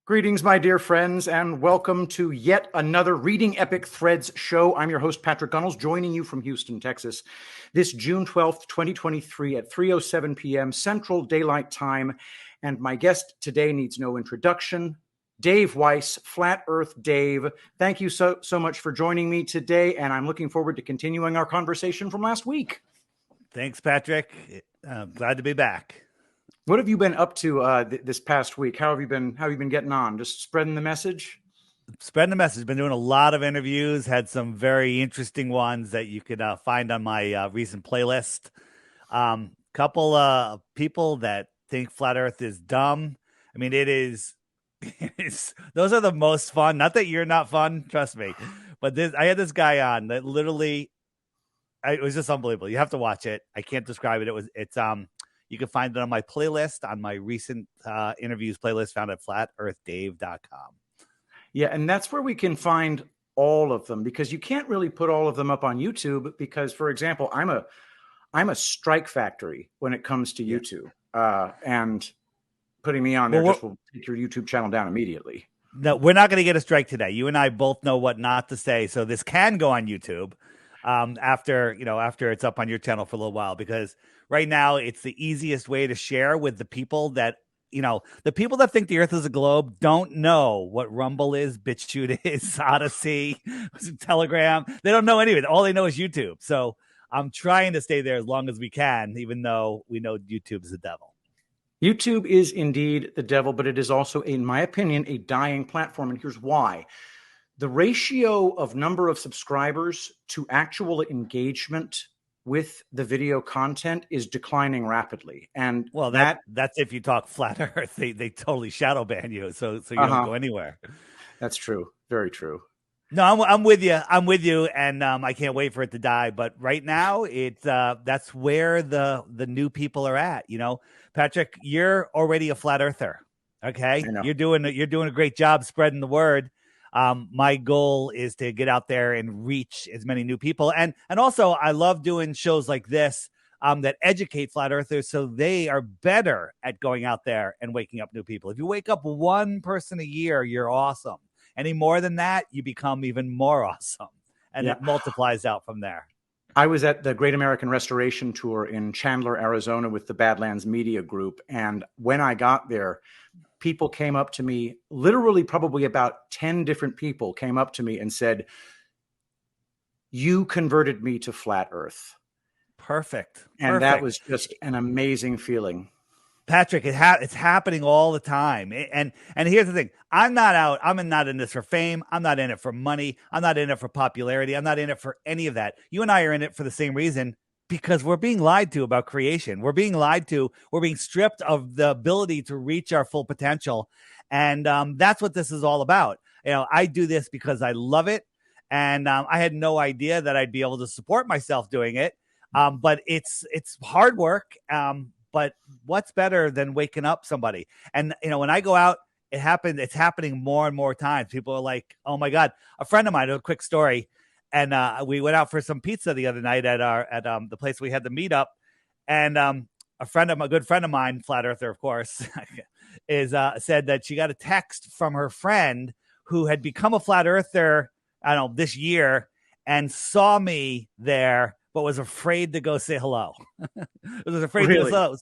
Greetings, my dear friends, and welcome to yet another Reading Epic Threads show. I'm your host, Patrick Gunnels, joining you from Houston, Texas, this June 12th, 2023 at 3:07 p.m. Central Daylight Time. And my guest today needs no introduction, Dave Weiss, Flat Earth Dave. Thank you so much for joining me today, and I'm looking forward to continuing our conversation from last week. Thanks, Patrick. Glad to be back. What have you been up to this past week? How have you been getting on? Just spreading the message? Spreading the message. Been doing a lot of interviews. Had some very interesting ones that you could find on my recent playlist. Couple people that think flat Earth is dumb. I mean, it is. Those are the most fun. Not that you're not fun, trust me. But I had this guy on that literally. It was just unbelievable. You have to watch it. I can't describe it. It's You can find it on my playlist, on my recent interviews playlist, found at flatearthdave.com. Yeah, and that's where we can find all of them, because you can't really put all of them up on YouTube because, for example, I'm a strike factory when it comes to YouTube, and putting me on there just will take your YouTube channel down immediately. No, we're not going to get a strike today. You and I both know what not to say, so this can go on YouTube after it's up on your channel for a little while, because right now it's the easiest way to share with the people that, the people that think the Earth is a globe don't know what Rumble is, BitChute is, Odyssey, Telegram. They don't know any of it. All they know is YouTube. So I'm trying to stay there as long as we can, even though we know YouTube is the devil. YouTube is indeed the devil, but it is also, in my opinion, a dying platform. And here's why. The ratio of number of subscribers to actual engagement with the video content is declining rapidly. And well, that's if you talk flat Earth, they totally shadow ban you, so you don't go anywhere. That's true. Very true. No, I'm with you. And I can't wait for it to die. But right now, that's where the new people are at. Patrick, you're already a flat earther. Okay, you're doing a great job spreading the word. My goal is to get out there and reach as many new people. And also I love doing shows like this that educate flat earthers so they are better at going out there and waking up new people. If you wake up one person a year, you're awesome. Any more than that, you become even more awesome. And it multiplies out from there. I was at the Great American Restoration Tour in Chandler, Arizona with the Badlands Media Group. And when I got there, people came up to me, literally probably about 10 different people came up to me and said, "You converted me to flat Earth." Perfect. And that was just an amazing feeling. Patrick, it's happening all the time. And here's the thing. I'm not in this for fame. I'm not in it for money. I'm not in it for popularity. I'm not in it for any of that. You and I are in it for the same reason, because we're being lied to about creation. We're being lied to. We're being stripped of the ability to reach our full potential. And that's what this is all about. I do this because I love it. And I had no idea that I'd be able to support myself doing it. But it's hard work. But what's better than waking up somebody? And, when I go out, it's happening more and more times. People are like, oh my God. A friend of mine, a quick story. And we went out for some pizza the other night at the place we had the meetup. And a good friend of mine, flat earther, of course, said that she got a text from her friend who had become a flat earther, this year, and saw me there, but was afraid to go say hello. Was afraid to go say hello.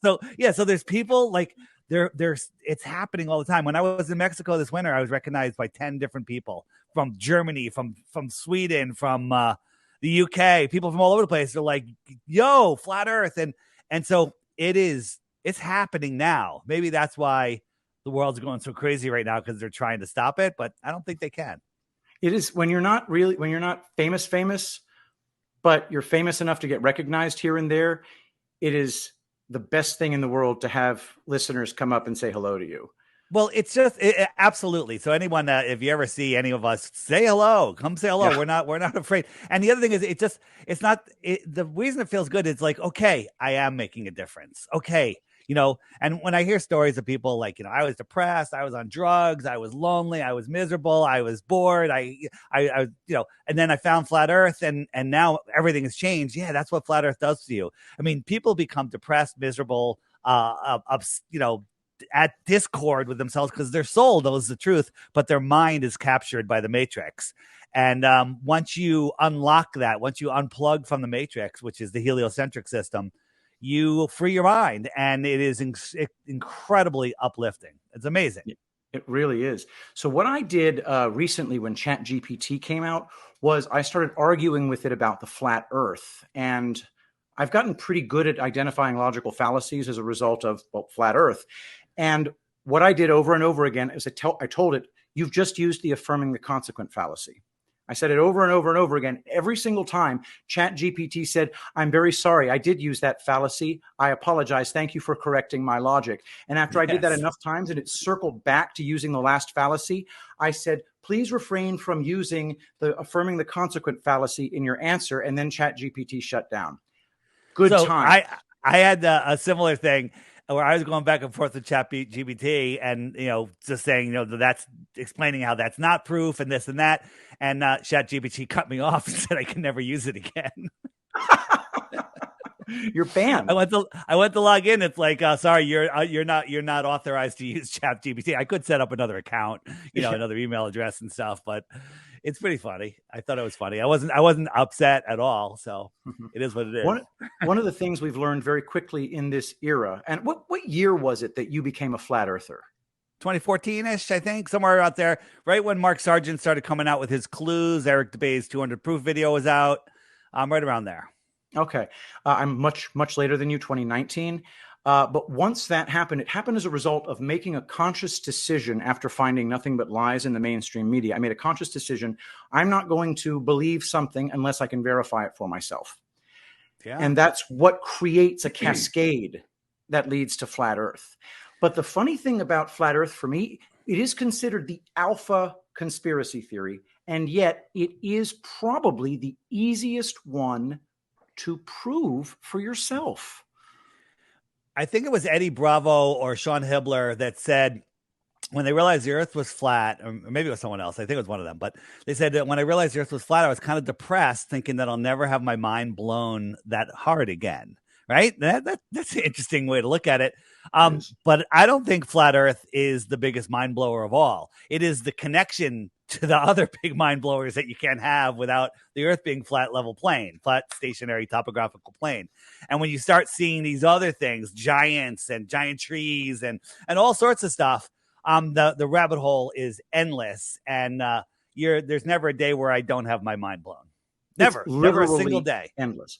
So there's people like it's happening all the time. When I was in Mexico this winter, I was recognized by 10 different people from Germany, from Sweden, from the UK, people from all over the place. They're like, yo, flat Earth. And so it's happening now. Maybe that's why the world's going so crazy right now, because they're trying to stop it, but I don't think they can. It is when you're not famous, but you're famous enough to get recognized here and there. It is the best thing in the world to have listeners come up and say hello to you. Well, it's just absolutely. So anyone that, if you ever see any of us, say hello, come say hello. Yeah. We're not afraid. And the other thing is, the reason it feels good is like, okay, I am making a difference. Okay. And when I hear stories of people like, I was depressed, I was on drugs, I was lonely, I was miserable, I was bored, I and then I found flat Earth and now everything has changed. Yeah, that's what flat Earth does to you. I mean, people become depressed, miserable, at discord with themselves because their soul knows the truth, but their mind is captured by the matrix. And once you unlock that, once you unplug from the matrix, which is the heliocentric system, you free your mind, and it is incredibly uplifting. It's amazing. It really is. So what I did recently when ChatGPT came out was I started arguing with it about the flat Earth. And I've gotten pretty good at identifying logical fallacies as a result of, well, flat Earth. And what I did over and over again is I told it, you've just used the affirming the consequent fallacy. I said it over and over and over again. Every single time ChatGPT said, I'm very sorry, I did use that fallacy. I apologize. Thank you for correcting my logic. And after I did that enough times and it circled back to using the last fallacy, I said, please refrain from using the affirming the consequent fallacy in your answer. And then ChatGPT shut down. Good time. I had a similar thing where I was going back and forth with ChatGPT and, just saying, that's explaining how that's not proof and this and that. And ChatGPT cut me off and said I can never use it again. You're banned. I went to log in. It's like, sorry, you're not authorized to use ChatGPT. I could set up another account, another email address and stuff, but it's pretty funny. I thought it was funny. I wasn't upset at all. So it is what it is. One of the things we've learned very quickly in this era, and what year was it that you became a flat earther? 2014-ish, I think, somewhere out there, right when Mark Sargent started coming out with his clues. Eric DeBay's 200 proof video was out. Right around there. Okay. I'm much later than you, 2019. But once that happened, it happened as a result of making a conscious decision after finding nothing but lies in the mainstream media. I made a conscious decision. I'm not going to believe something unless I can verify it for myself. Yeah. And that's what creates a cascade that leads to flat Earth. But the funny thing about flat Earth for me, it is considered the alpha conspiracy theory. And yet it is probably the easiest one to prove for yourself. I think it was Eddie Bravo or Sean Hibbler that said when they realized the Earth was flat, or maybe it was someone else, I think it was one of them, but they said that when I realized the Earth was flat, I was kind of depressed, thinking that I'll never have my mind blown that hard again. Right? That's an interesting way to look at it. But I don't think flat Earth is the biggest mind blower of all. It is the connection to the other big mind blowers that you can't have without the Earth being flat stationary topographical plane. And when you start seeing these other things, giants and giant trees and all sorts of stuff, the rabbit hole is endless. And there's never a day where I don't have my mind blown. Never a single day. Endless.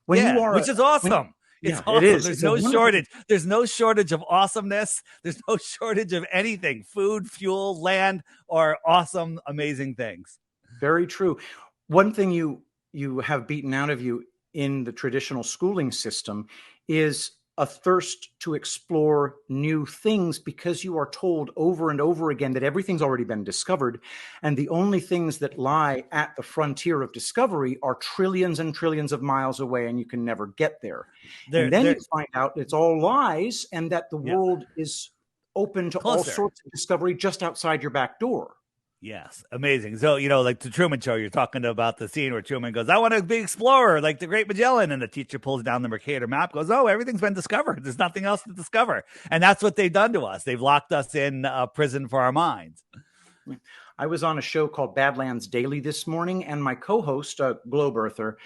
Which is awesome. It's awesome. It is. There's no shortage. There's no shortage of awesomeness. There's no shortage of anything, food, fuel, land, or awesome, amazing things. Very true. One thing you have beaten out of you in the traditional schooling system is a thirst to explore new things, because you are told over and over again that everything's already been discovered. And the only things that lie at the frontier of discovery are trillions and trillions of miles away, and you can never get there. And then you find out it's all lies and that the world is open to all sorts of discovery just outside your back door. Yes. Amazing. So, like the Truman Show, you're talking about the scene where Truman goes, I want to be an explorer like the Great Magellan. And the teacher pulls down the Mercator map, goes, oh, everything's been discovered. There's nothing else to discover. And that's what they've done to us. They've locked us in a prison for our minds. I was on a show called Badlands Daily this morning, and my co-host, Globe Earther,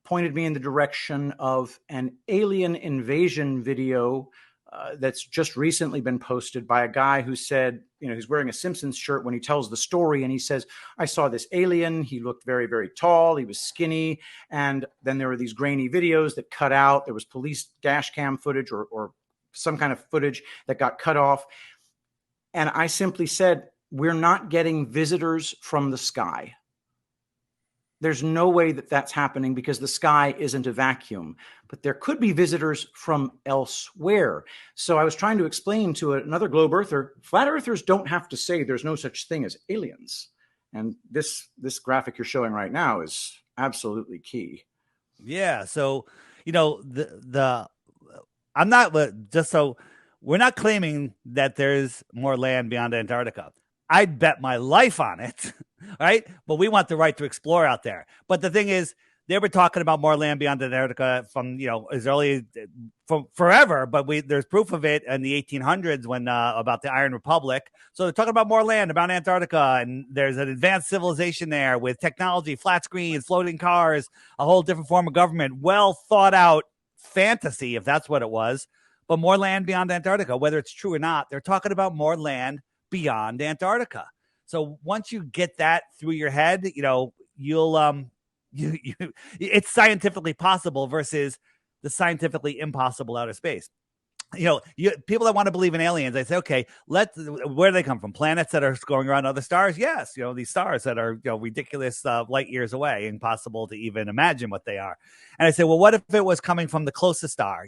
pointed me in the direction of an alien invasion video that's just recently been posted by a guy who said, he's wearing a Simpsons shirt when he tells the story. And he says, I saw this alien. He looked very, very tall. He was skinny. And then there were these grainy videos that cut out. There was police dash cam footage or some kind of footage that got cut off. And I simply said, we're not getting visitors from the sky. There's no way that that's happening because the sky isn't a vacuum, but there could be visitors from elsewhere. So I was trying to explain to another globe earther, flat earthers don't have to say there's no such thing as aliens. And this graphic you're showing right now is absolutely key. Yeah. So, I'm not just so we're not claiming that there's more land beyond Antarctica. I'd bet my life on it, right? But we want the right to explore out there. But the thing is, they were talking about more land beyond Antarctica from, as early from forever, but there's proof of it in the 1800s when about the Iron Republic. So they're talking about more land about Antarctica, and there's an advanced civilization there with technology, flat screens, floating cars, a whole different form of government, well thought out fantasy, if that's what it was. But more land beyond Antarctica, whether it's true or not, they're talking about more land beyond Antarctica. So once you get that through your head, you'll it's scientifically possible versus the scientifically impossible outer space. People that want to believe in aliens, they say, okay, where do they come from? Planets that are going around other stars? Yes. These stars that are, ridiculous light years away, impossible to even imagine what they are. And I say, well, what if it was coming from the closest star,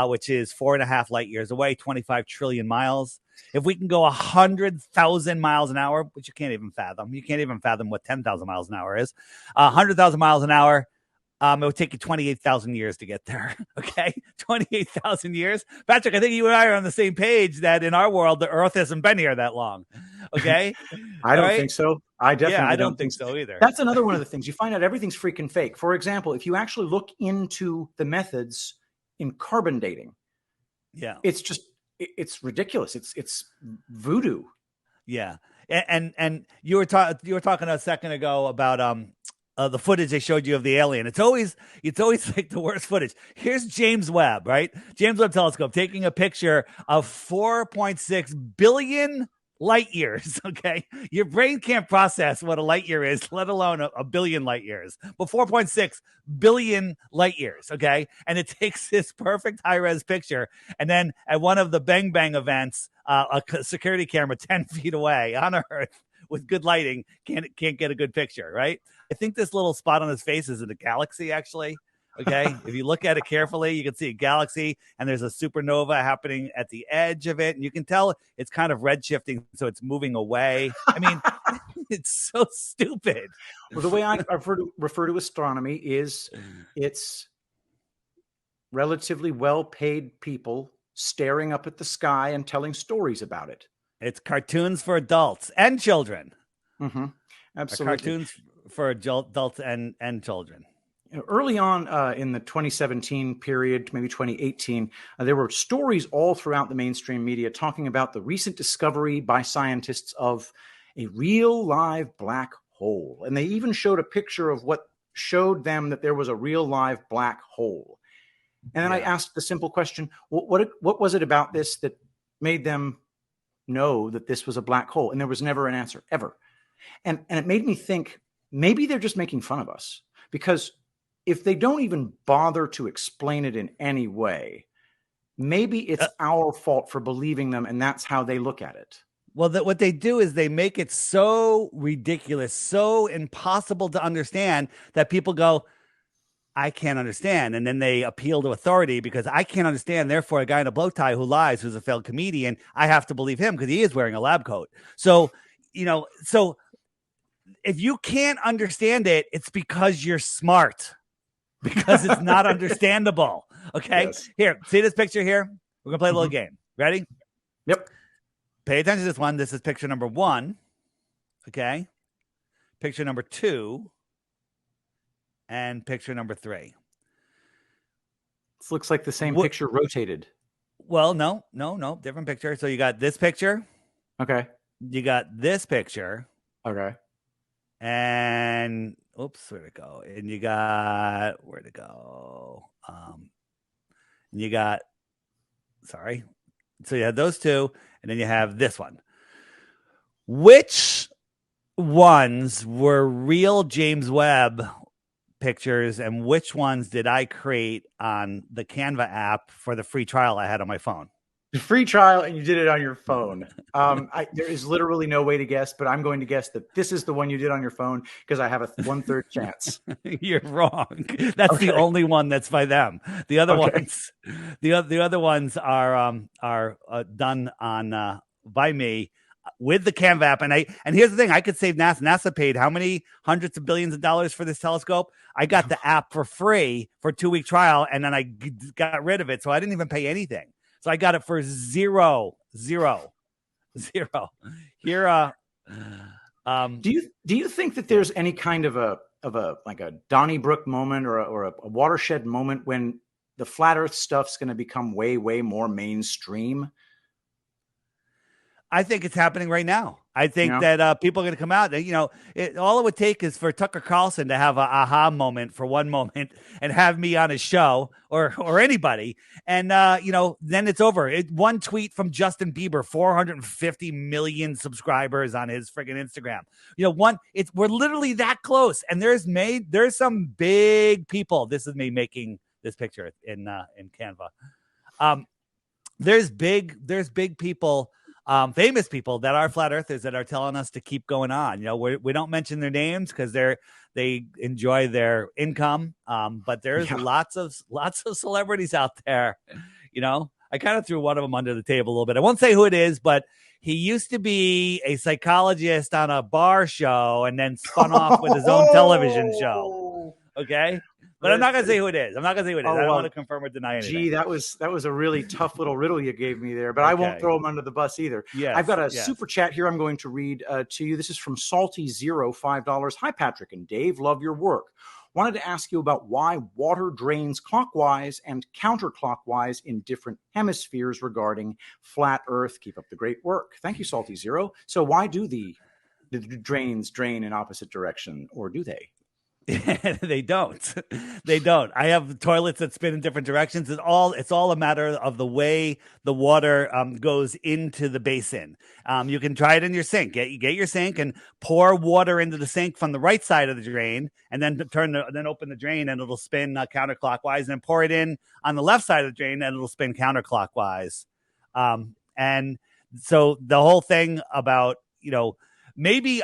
which is 4.5 light years away, 25 trillion miles. If we can go 100,000 miles an hour, which you can't even fathom what 10,000 miles an hour is, 100,000 miles an hour, it would take you 28,000 years to get there. Okay. 28,000 years. Patrick, I think you and I are on the same page that in our world, the earth hasn't been here that long. Okay. I don't think so. I definitely don't think so either. That's another one of the things. You find out everything's freaking fake. For example, if you actually look into the methods in carbon dating, it's ridiculous. It's voodoo. Yeah. And you were talking a second ago about, the footage they showed you of the alien. It's always like the worst footage. Here's James Webb, right? James Webb Telescope taking a picture of 4.6 billion light years. Okay. Your brain can't process what a light year is, let alone a billion light years, but 4.6 billion light years. Okay. And it takes this perfect high res picture. And then at one of the Bang Bang events, a security camera 10 feet away on Earth with good lighting can't get a good picture, right? I think this little spot on his face is in a galaxy, actually. Okay. If you look at it carefully, you can see a galaxy, and there's a supernova happening at the edge of it. And you can tell it's kind of red shifting. So it's moving away. I mean, it's so stupid. Well, the way I refer to astronomy is it's relatively well-paid people staring up at the sky and telling stories about it. It's cartoons for adults and children. Mm-hmm. Absolutely. Cartoons for adults and children. Early on in the 2017 period, maybe 2018, there were stories all throughout the mainstream media talking about the recent discovery by scientists of a real live black hole. And they even showed a picture of what showed them that there was a real live black hole. And then I asked the simple question, what was it about this that made them know that this was a black hole? And there was never an answer, ever. And it made me think, maybe they're just making fun of us, because if they don't even bother to explain it in any way, maybe it's our fault for believing them, and that's how they look at it. Well, what they do is they make it so ridiculous, so impossible to understand that people go, I can't understand. And then they appeal to authority because I can't understand. Therefore, a guy in a bow tie who lies, who's a failed comedian, I have to believe him because he is wearing a lab coat. So, so if you can't understand it, it's because you're smart, because it's not understandable. Okay. Yes. Here, see this picture here? We're going to play a little game. Ready? Yep. Pay attention to this one. This is picture number 1. Okay. Picture number 2. And picture number 3. This looks like the same picture rotated. Well, no, different picture. So you got this picture. Okay. You got this picture. Okay. And where'd it go? And you got where'd it go? You got sorry. So you had those two, and then you have this one. Which ones were real James Webb pictures, and which ones did I create on the Canva app for the free trial I had on my phone? The free trial, and you did it on your phone. There is literally no way to guess, but I'm going to guess that this is the one you did on your phone because I have a 1/3 chance. You're wrong. That's the only one that's by them. The other ones, the other ones are done on by me with the Canva app. And here's the thing: I could save NASA. NASA paid how many hundreds of billions of dollars for this telescope? I got the app for free for a 2-week trial, and then I got rid of it, so I didn't even pay anything. So I got it for zero. Here, do you think that there's any kind of a like a Donnybrook moment or a watershed moment when the flat Earth stuff's going to become way, way more mainstream? I think it's happening right now. I think Yeah. that people are going to come out. All it would take is for Tucker Carlson to have a aha moment for one moment and have me on his show or anybody, and then it's over. One tweet from Justin Bieber, 450 million subscribers on his friggin' Instagram. We're literally that close, and there's some big people. This is me making this picture in Canva. There's big people. Famous people that are flat earthers that are telling us to keep going on. We don't mention their names because they enjoy their income. But there's lots of celebrities out there. I kind of threw one of them under the table a little bit. I won't say who it is, but he used to be a psychologist on a bar show and then spun off with his own television show. Okay. But I'm not going to say who it is. I don't want to confirm or deny anything. Gee, that was a really tough little riddle you gave me there, but okay. I won't throw him under the bus either. Yes, I've got a super chat here I'm going to read to you. This is from Salty Zero, $5. Hi, Patrick and Dave. Love your work. Wanted to ask you about why water drains clockwise and counterclockwise in different hemispheres regarding flat Earth. Keep up the great work. Thank you, Salty Zero. So why do the drains drain in opposite direction, or do they? They don't. I have toilets that spin in different directions. It's all a matter of the way the water goes into the basin. You can try it in your sink. Get your sink and pour water into the sink from the right side of the drain, and then open the drain, and it'll spin counterclockwise. And then pour it in on the left side of the drain, and it'll spin counterclockwise. And so the whole thing about maybe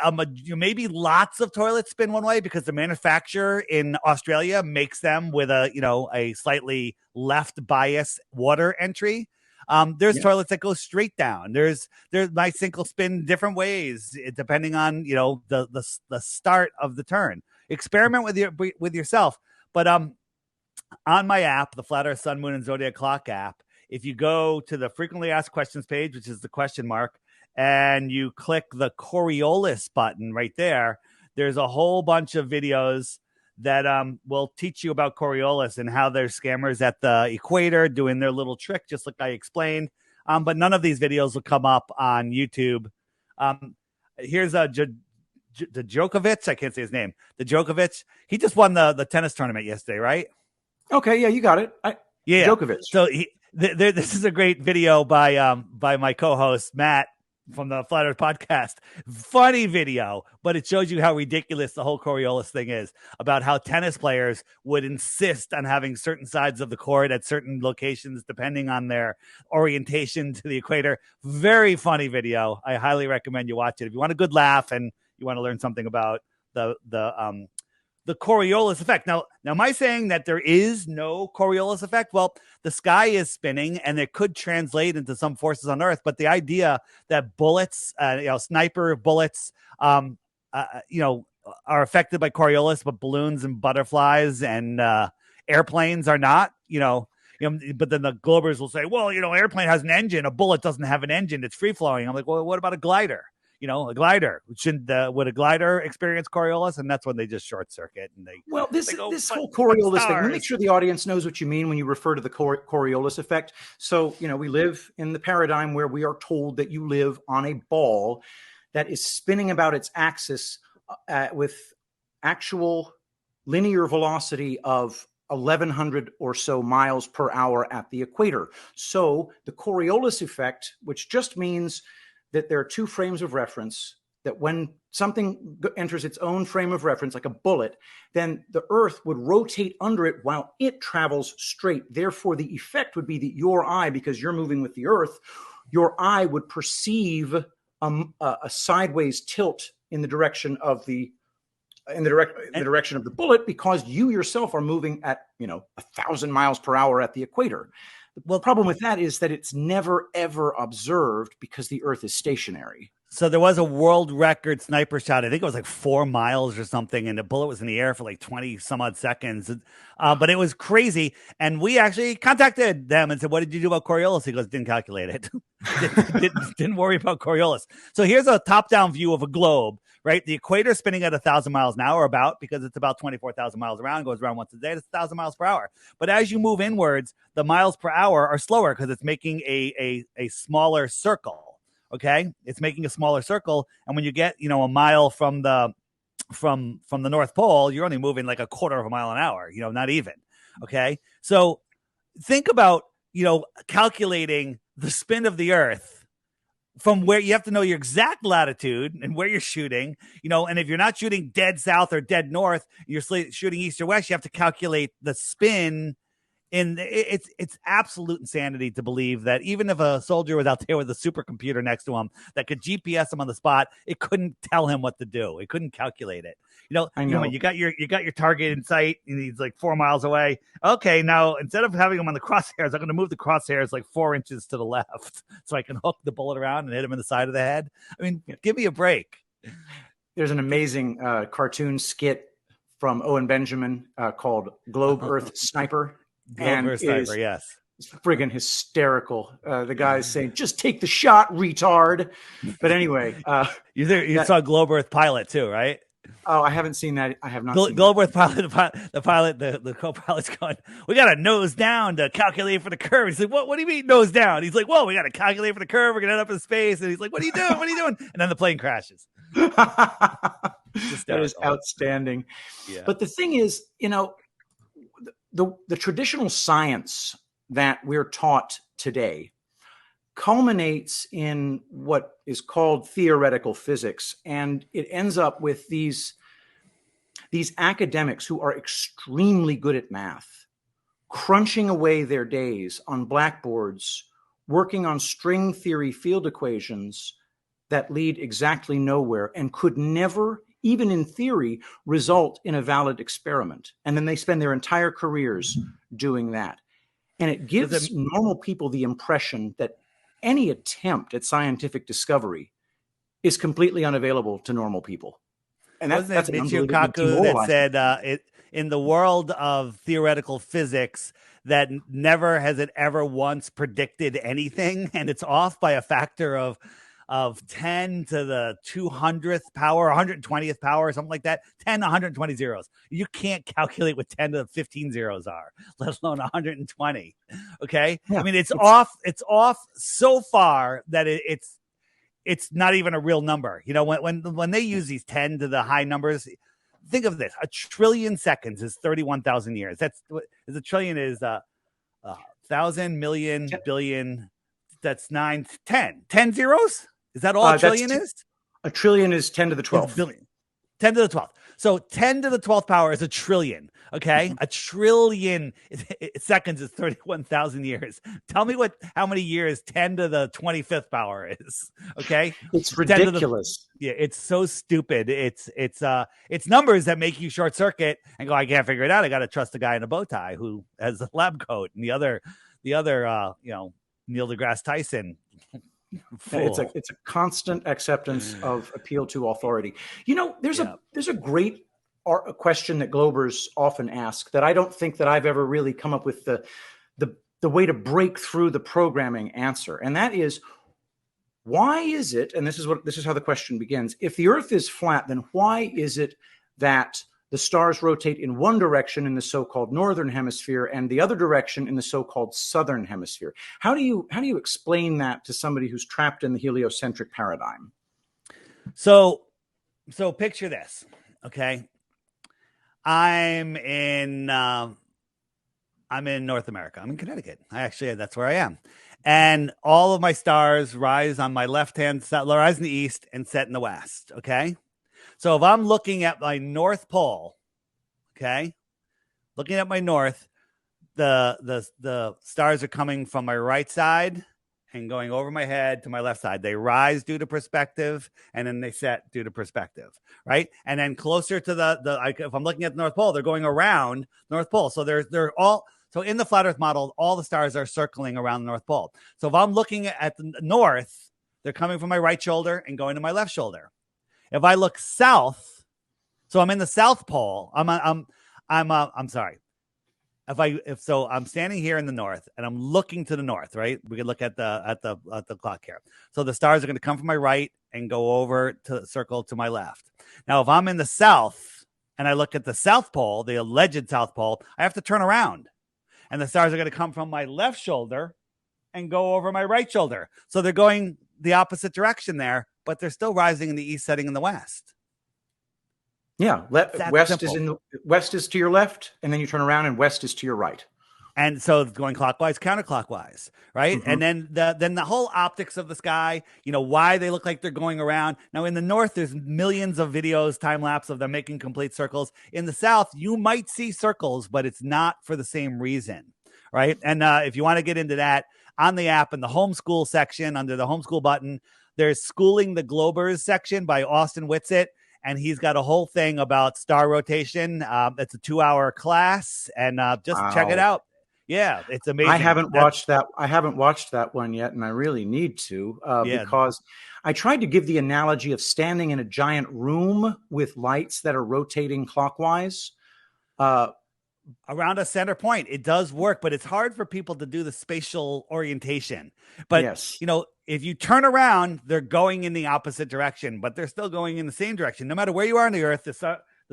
lots of toilets spin one way because the manufacturer in Australia makes them with a slightly left bias water entry. There's toilets that go straight down. There's my sink will spin different ways depending on the start of the turn. Experiment with yourself. But on my app, the Flat Earth, Sun, Moon, and Zodiac Clock app, if you go to the frequently asked questions page, which is the question mark, and you click the Coriolis button right there, there's a whole bunch of videos that will teach you about Coriolis and how there's scammers at the equator doing their little trick, just like I explained. But none of these videos will come up on YouTube. Here's the Djokovic. I can't say his name. The Djokovic. He just won the tennis tournament yesterday, right? Okay, yeah, you got it. Djokovic. So this is a great video by my co-host Matt from the Flat Earth podcast. Funny video, but it shows you how ridiculous the whole Coriolis thing is, about how tennis players would insist on having certain sides of the court at certain locations depending on their orientation to the equator. Very funny video. I highly recommend you watch it if you want a good laugh and you want to learn something about the Coriolis effect. Now, am I saying that there is no Coriolis effect? Well, the sky is spinning, and it could translate into some forces on Earth. But the idea that bullets, sniper bullets, are affected by Coriolis, but balloons and butterflies and airplanes are not. But then the Globers will say, well, airplane has an engine, a bullet doesn't have an engine, it's free flowing. I'm like, well, what about a glider? A glider would a glider experience Coriolis? And that's when they just short circuit and this whole Coriolis thing. Let me make sure the audience knows what you mean when you refer to the Coriolis effect. So, we live in the paradigm where we are told that you live on a ball that is spinning about its axis with actual linear velocity of 1,100 or so miles per hour at the equator. So the Coriolis effect, which just means that there are two frames of reference, that when something enters its own frame of reference, like a bullet, then the Earth would rotate under it while it travels straight. Therefore, the effect would be that your eye, because you're moving with the Earth, your eye would perceive a sideways tilt in the direction of the direction of the bullet, because you yourself are moving at 1,000 miles per hour at the equator. Well, the problem with that is that it's never, ever observed because the Earth is stationary. So there was a world record sniper shot. I think it was like 4 miles or something, and the bullet was in the air for like 20 some odd seconds. But it was crazy. And we actually contacted them and said, what did you do about Coriolis? He goes, didn't calculate it. didn't worry about Coriolis. So here's a top-down view of a globe right? The equator is spinning at 1,000 miles an hour about, because it's about 24,000 miles around, goes around once a day. It's 1,000 miles per hour. But as you move inwards, the miles per hour are slower because it's making a smaller circle. Okay, it's making a smaller circle, and when you get a mile from the North Pole, you're only moving like a quarter of a mile an hour. Not even. Okay, so think about calculating the spin of the Earth from where you have to know your exact latitude and where you're shooting, and if you're not shooting dead south or dead north, you're shooting east or west, you have to calculate the spin. And it's absolute insanity to believe that even if a soldier was out there with a supercomputer next to him that could GPS him on the spot, it couldn't tell him what to do. It couldn't calculate it. I know. You got your target in sight, and he's like 4 miles away. Okay, now instead of having him on the crosshairs, I'm going to move the crosshairs like 4 inches to the left so I can hook the bullet around and hit him in the side of the head. I mean, give me a break. There's an amazing cartoon skit from Owen Benjamin called Globe Earth Sniper. And Sniper, yes. It's friggin' hysterical. The guy's saying, just take the shot, retard. But anyway. You saw Globe Earth Pilot too, right? Oh, I haven't seen that. I have not seen Globe Earth Pilot, the co-pilot's going, we got to nose down to calculate for the curve. He's like, what do you mean nose down? He's like, whoa, we got to calculate for the curve. We're going to end up in space. And he's like, what are you doing? What are you doing? And then the plane crashes. That is outstanding. Yeah. But the thing is, the traditional science that we're taught today culminates in what is called theoretical physics, and it ends up with these academics who are extremely good at math, crunching away their days on blackboards, working on string theory field equations that lead exactly nowhere and could never, even in theory, result in a valid experiment. And then they spend their entire careers doing that. And it gives normal people the impression that any attempt at scientific discovery is completely unavailable to normal people. And that's an Michio Kaku that said in the world of theoretical physics that never has it ever once predicted anything, and it's off by a factor of 10 to the 200th power, 120th power, something like that. 10 to 120 zeros. You can't calculate what 10 to 15 zeros are, let alone 120. Okay. Yeah, I mean, it's off so far that it's not even a real number. When they use these 10 to the high numbers, think of this: 1 trillion seconds is 31,000 years. A trillion is 1,000 million billion. That's 9, 10 zeros. Is that all a trillion is? A trillion is 10 to the 12th. 10 to the 12th. So 10 to the 12th power is a trillion. Okay. Mm-hmm. A trillion seconds is 31,000 years. Tell me how many years 10 to the 25th power is. Okay. It's ridiculous. It's so stupid. It's numbers that make you short circuit and go, I can't figure it out. I got to trust the guy in a bow tie who has a lab coat, and the other, Neil deGrasse Tyson. It's a constant acceptance of appeal to authority. There's a great question that Globers often ask that I don't think that I've ever really come up with the way to break through the programming answer. And that is, why is it, and this is how the question begins, if the Earth is flat, then why is it that the stars rotate in one direction in the so-called northern hemisphere and the other direction in the so-called southern hemisphere? How do you explain that to somebody who's trapped in the heliocentric paradigm? So picture this, okay? I'm in North America. I'm in Connecticut. That's where I am. And all of my stars rise on my left-hand side, rise in the east and set in the west, okay? So if I'm looking at my North Pole, okay, looking at my north, the stars are coming from my right side and going over my head to my left side. They rise due to perspective, and then they set due to perspective, right? And then closer to if I'm looking at the North Pole, they're going around North Pole. So so in the flat Earth model, all the stars are circling around the North Pole. So if I'm looking at the north, they're coming from my right shoulder and going to my left shoulder. If I look south, so I'm in the South Pole. I'm sorry. if I'm standing here in the north and I'm looking to the north, right? We could look at the clock here. So the stars are going to come from my right and go over to the circle to my left. Now, if I'm in the south and I look at the South Pole, the alleged South Pole, I have to turn around, and the stars are going to come from my left shoulder and go over my right shoulder. So they're going the opposite direction there, but they're still rising in the east, setting in the west. Yeah, west is to your left, and then you turn around, and west is to your right. And so it's going clockwise, counterclockwise, right? Mm-hmm. And then the whole optics of the sky, why they look like they're going around. Now in the north, there's millions of videos, time lapse of them making complete circles. In the south, you might see circles, but it's not for the same reason, right? And if you want to get into that, on the app in the homeschool section, under the homeschool button, there's Schooling the Globers section by Austin Whitsitt. And he's got a whole thing about star rotation. It's a 2-hour class, and just check it out. Yeah, it's amazing. I haven't watched that one yet, and I really need to because I tried to give the analogy of standing in a giant room with lights that are rotating clockwise. Around a center point. It does work, but it's hard for people to do the spatial orientation. But, yes. If you turn around, they're going in the opposite direction, but they're still going in the same direction. No matter where you are on the earth, the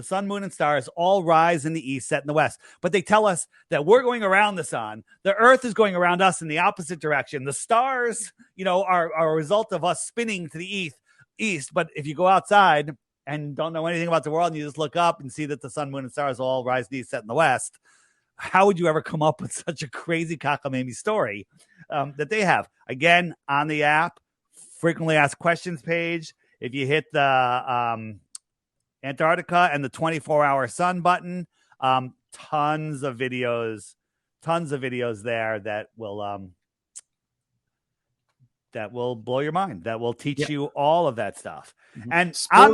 sun, moon, and stars all rise in the east, set in the west. But they tell us that we're going around the sun. The earth is going around us in the opposite direction. The stars, are a result of us spinning to the east. But if you go outside and don't know anything about the world, and you just look up and see that the sun, moon, and stars all rise in the east, set in the west, how would you ever come up with such a crazy cockamamie story that they have? Again, on the app, frequently asked questions page, if you hit the Antarctica and the 24-hour sun button, tons of videos there that will blow your mind, that will teach you all of that stuff. Mm-hmm. And I'm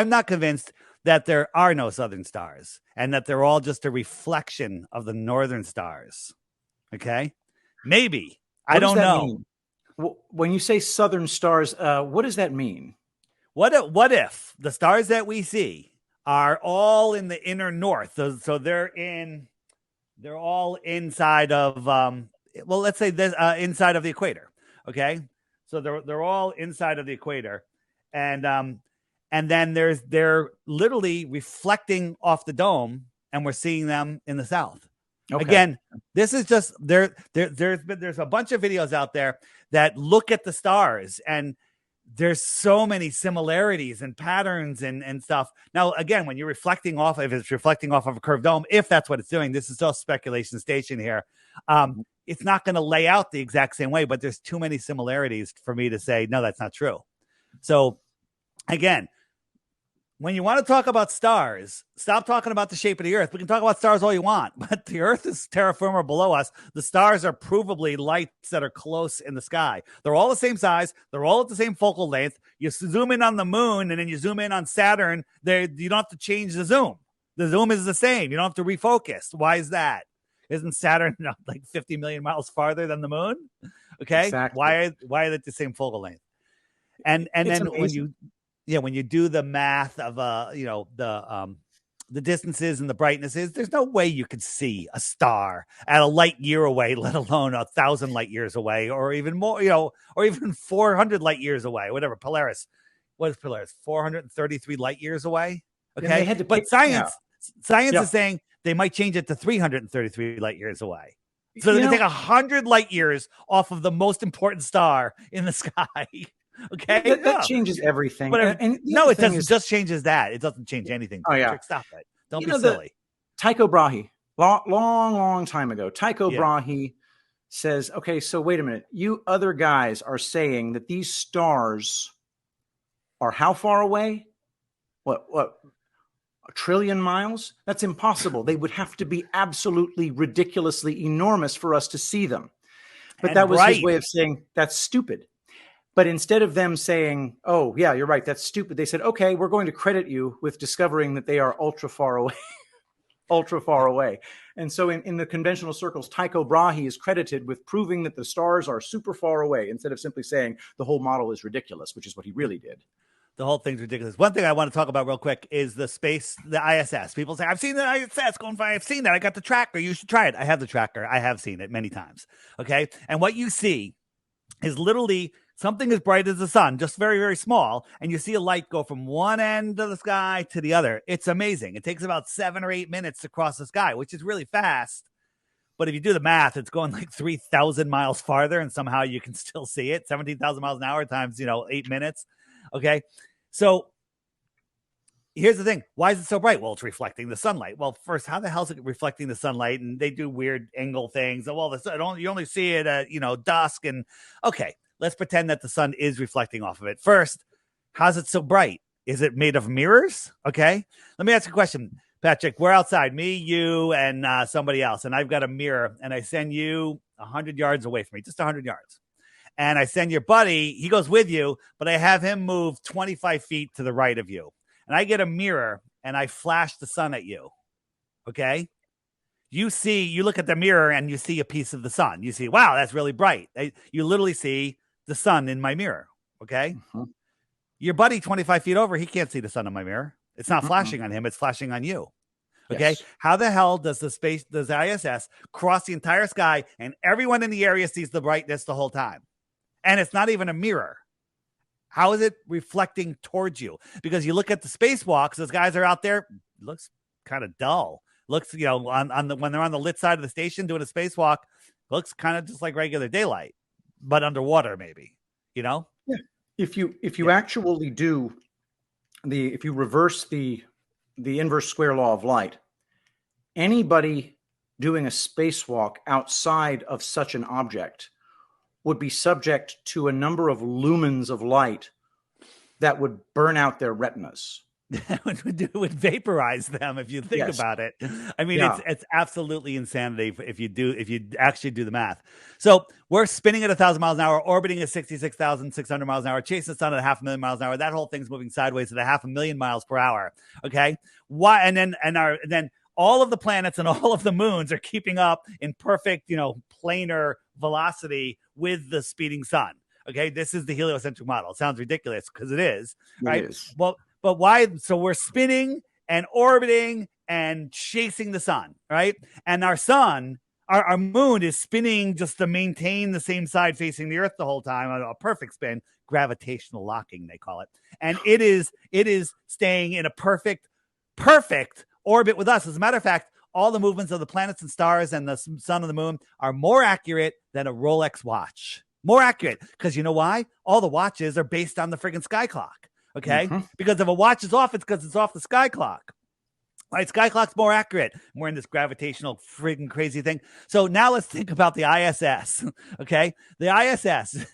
not convinced that there are no southern stars and that they're all just a reflection of the northern stars. Okay? Maybe. I don't know. Mean? When you say southern stars, what does that mean? What if the stars that we see are all in the inner north? So they're all inside of, let's say this, inside of the equator. Okay. So they're all inside of the equator. And then they're literally reflecting off the dome, and we're seeing them in the south. Okay. Again, this is just there's a bunch of videos out there that look at the stars, and there's so many similarities and patterns and stuff. Now, again, when you're reflecting off, if it's reflecting off of a curved dome, if that's what it's doing, this is just speculation station here. It's not going to lay out the exact same way, but there's too many similarities for me to say, no, that's not true. So again, when you want to talk about stars, stop talking about the shape of the earth. We can talk about stars all you want, but the earth is terra firma below us. The stars are provably lights that are close in the sky. They're all the same size. They're all at the same focal length. You zoom in on the moon and then you zoom in on Saturn. You don't have to change the zoom. The zoom is the same. You don't have to refocus. Why is that? Isn't Saturn like 50 million miles farther than the moon? Okay. Exactly. Why are they the same focal length? And then amazing. when you do the math of the distances and the brightnesses, there's no way you could see a star at a light year away, let alone 1,000 light years away, or even more, or even 400 light years away, whatever. Polaris, what is Polaris? 433 light years away. Okay. But science is saying they might change it to 333 light years away. So they take 100 light years off of the most important star in the sky. Okay, that changes everything. No, it doesn't. Just changes that. It doesn't change anything. Oh yeah, stop it. Don't be silly. Tycho Brahe, long time ago. Tycho Brahe says, "Okay, so wait a minute. You other guys are saying that these stars are how far away? What? A trillion miles? That's impossible. They would have to be absolutely ridiculously enormous for us to see them." But that was his way of saying that's stupid. But instead of them saying, "Oh, yeah, you're right, that's stupid," they said, "Okay, we're going to credit you with discovering that they are ultra far away." And so in the conventional circles, Tycho Brahe is credited with proving that the stars are super far away, instead of simply saying the whole model is ridiculous, which is what he really did. The whole thing's ridiculous. One thing I want to talk about real quick is the ISS. People say, I've seen the ISS going by. I've seen that. I got the tracker. You should try it. I have the tracker. I have seen it many times. Okay. And what you see is literally something as bright as the sun, just very, very small. And you see a light go from one end of the sky to the other. It's amazing. It takes about 7 or 8 minutes to cross the sky, which is really fast. But if you do the math, it's going like 3,000 miles farther, and somehow you can still see it. 17,000 miles an hour times, 8 minutes. Okay. So here's the thing. Why is it so bright? Well, it's reflecting the sunlight. Well, first, how the hell is it reflecting the sunlight? And they do weird angle things. Well, you only see it at, dusk. And okay, let's pretend that the sun is reflecting off of it. First, how's it so bright? Is it made of mirrors? Okay. Let me ask you a question, Patrick. We're outside, me, you, and somebody else. And I've got a mirror, and I send you 100 yards away from me, just 100 yards. And I send your buddy, he goes with you, but I have him move 25 feet to the right of you. And I get a mirror and I flash the sun at you. Okay. You look at the mirror and you see a piece of the sun. You see, wow, that's really bright. You literally see the sun in my mirror. Okay. Mm-hmm. Your buddy 25 feet over, he can't see the sun in my mirror. It's not flashing on him. It's flashing on you. Okay. Yes. How the hell does the ISS cross the entire sky and everyone in the area sees the brightness the whole time? And it's not even a mirror. How is it reflecting towards you? Because you look at the spacewalks, those guys are out there, looks kind of dull. Looks, when they're on the lit side of the station doing a spacewalk, looks kind of just like regular daylight, but underwater maybe, Yeah. If you actually do if you reverse the inverse square law of light, anybody doing a spacewalk outside of such an object would be subject to a number of lumens of light that would burn out their retinas. It would vaporize them if you think about it. I mean, it's absolutely insanity if you actually do the math. So we're spinning at 1,000 miles an hour, orbiting at 66,600 miles an hour, chasing the sun at 500,000 miles an hour. That whole thing's moving sideways at 500,000 miles per hour. Okay, why? And then all of the planets and all of the moons are keeping up in perfect, planar velocity with the speeding sun. Okay, this is the heliocentric model. It sounds ridiculous because it is, right? It is. Well, but why? So we're spinning and orbiting and chasing the sun, right? And our sun, our moon is spinning just to maintain the same side facing the Earth the whole time, a perfect spin, gravitational locking, they call it. And it is staying in a perfect orbit with us. As a matter of fact, all the movements of the planets and stars and the sun and the moon are more accurate than a Rolex watch. More accurate. Because you know why? All the watches are based on the friggin' sky clock. Okay? Mm-hmm. Because if a watch is off, it's because it's off the sky clock. Right? Sky clock's more accurate. We're in this gravitational friggin' crazy thing. So now let's think about the ISS. Okay? The ISS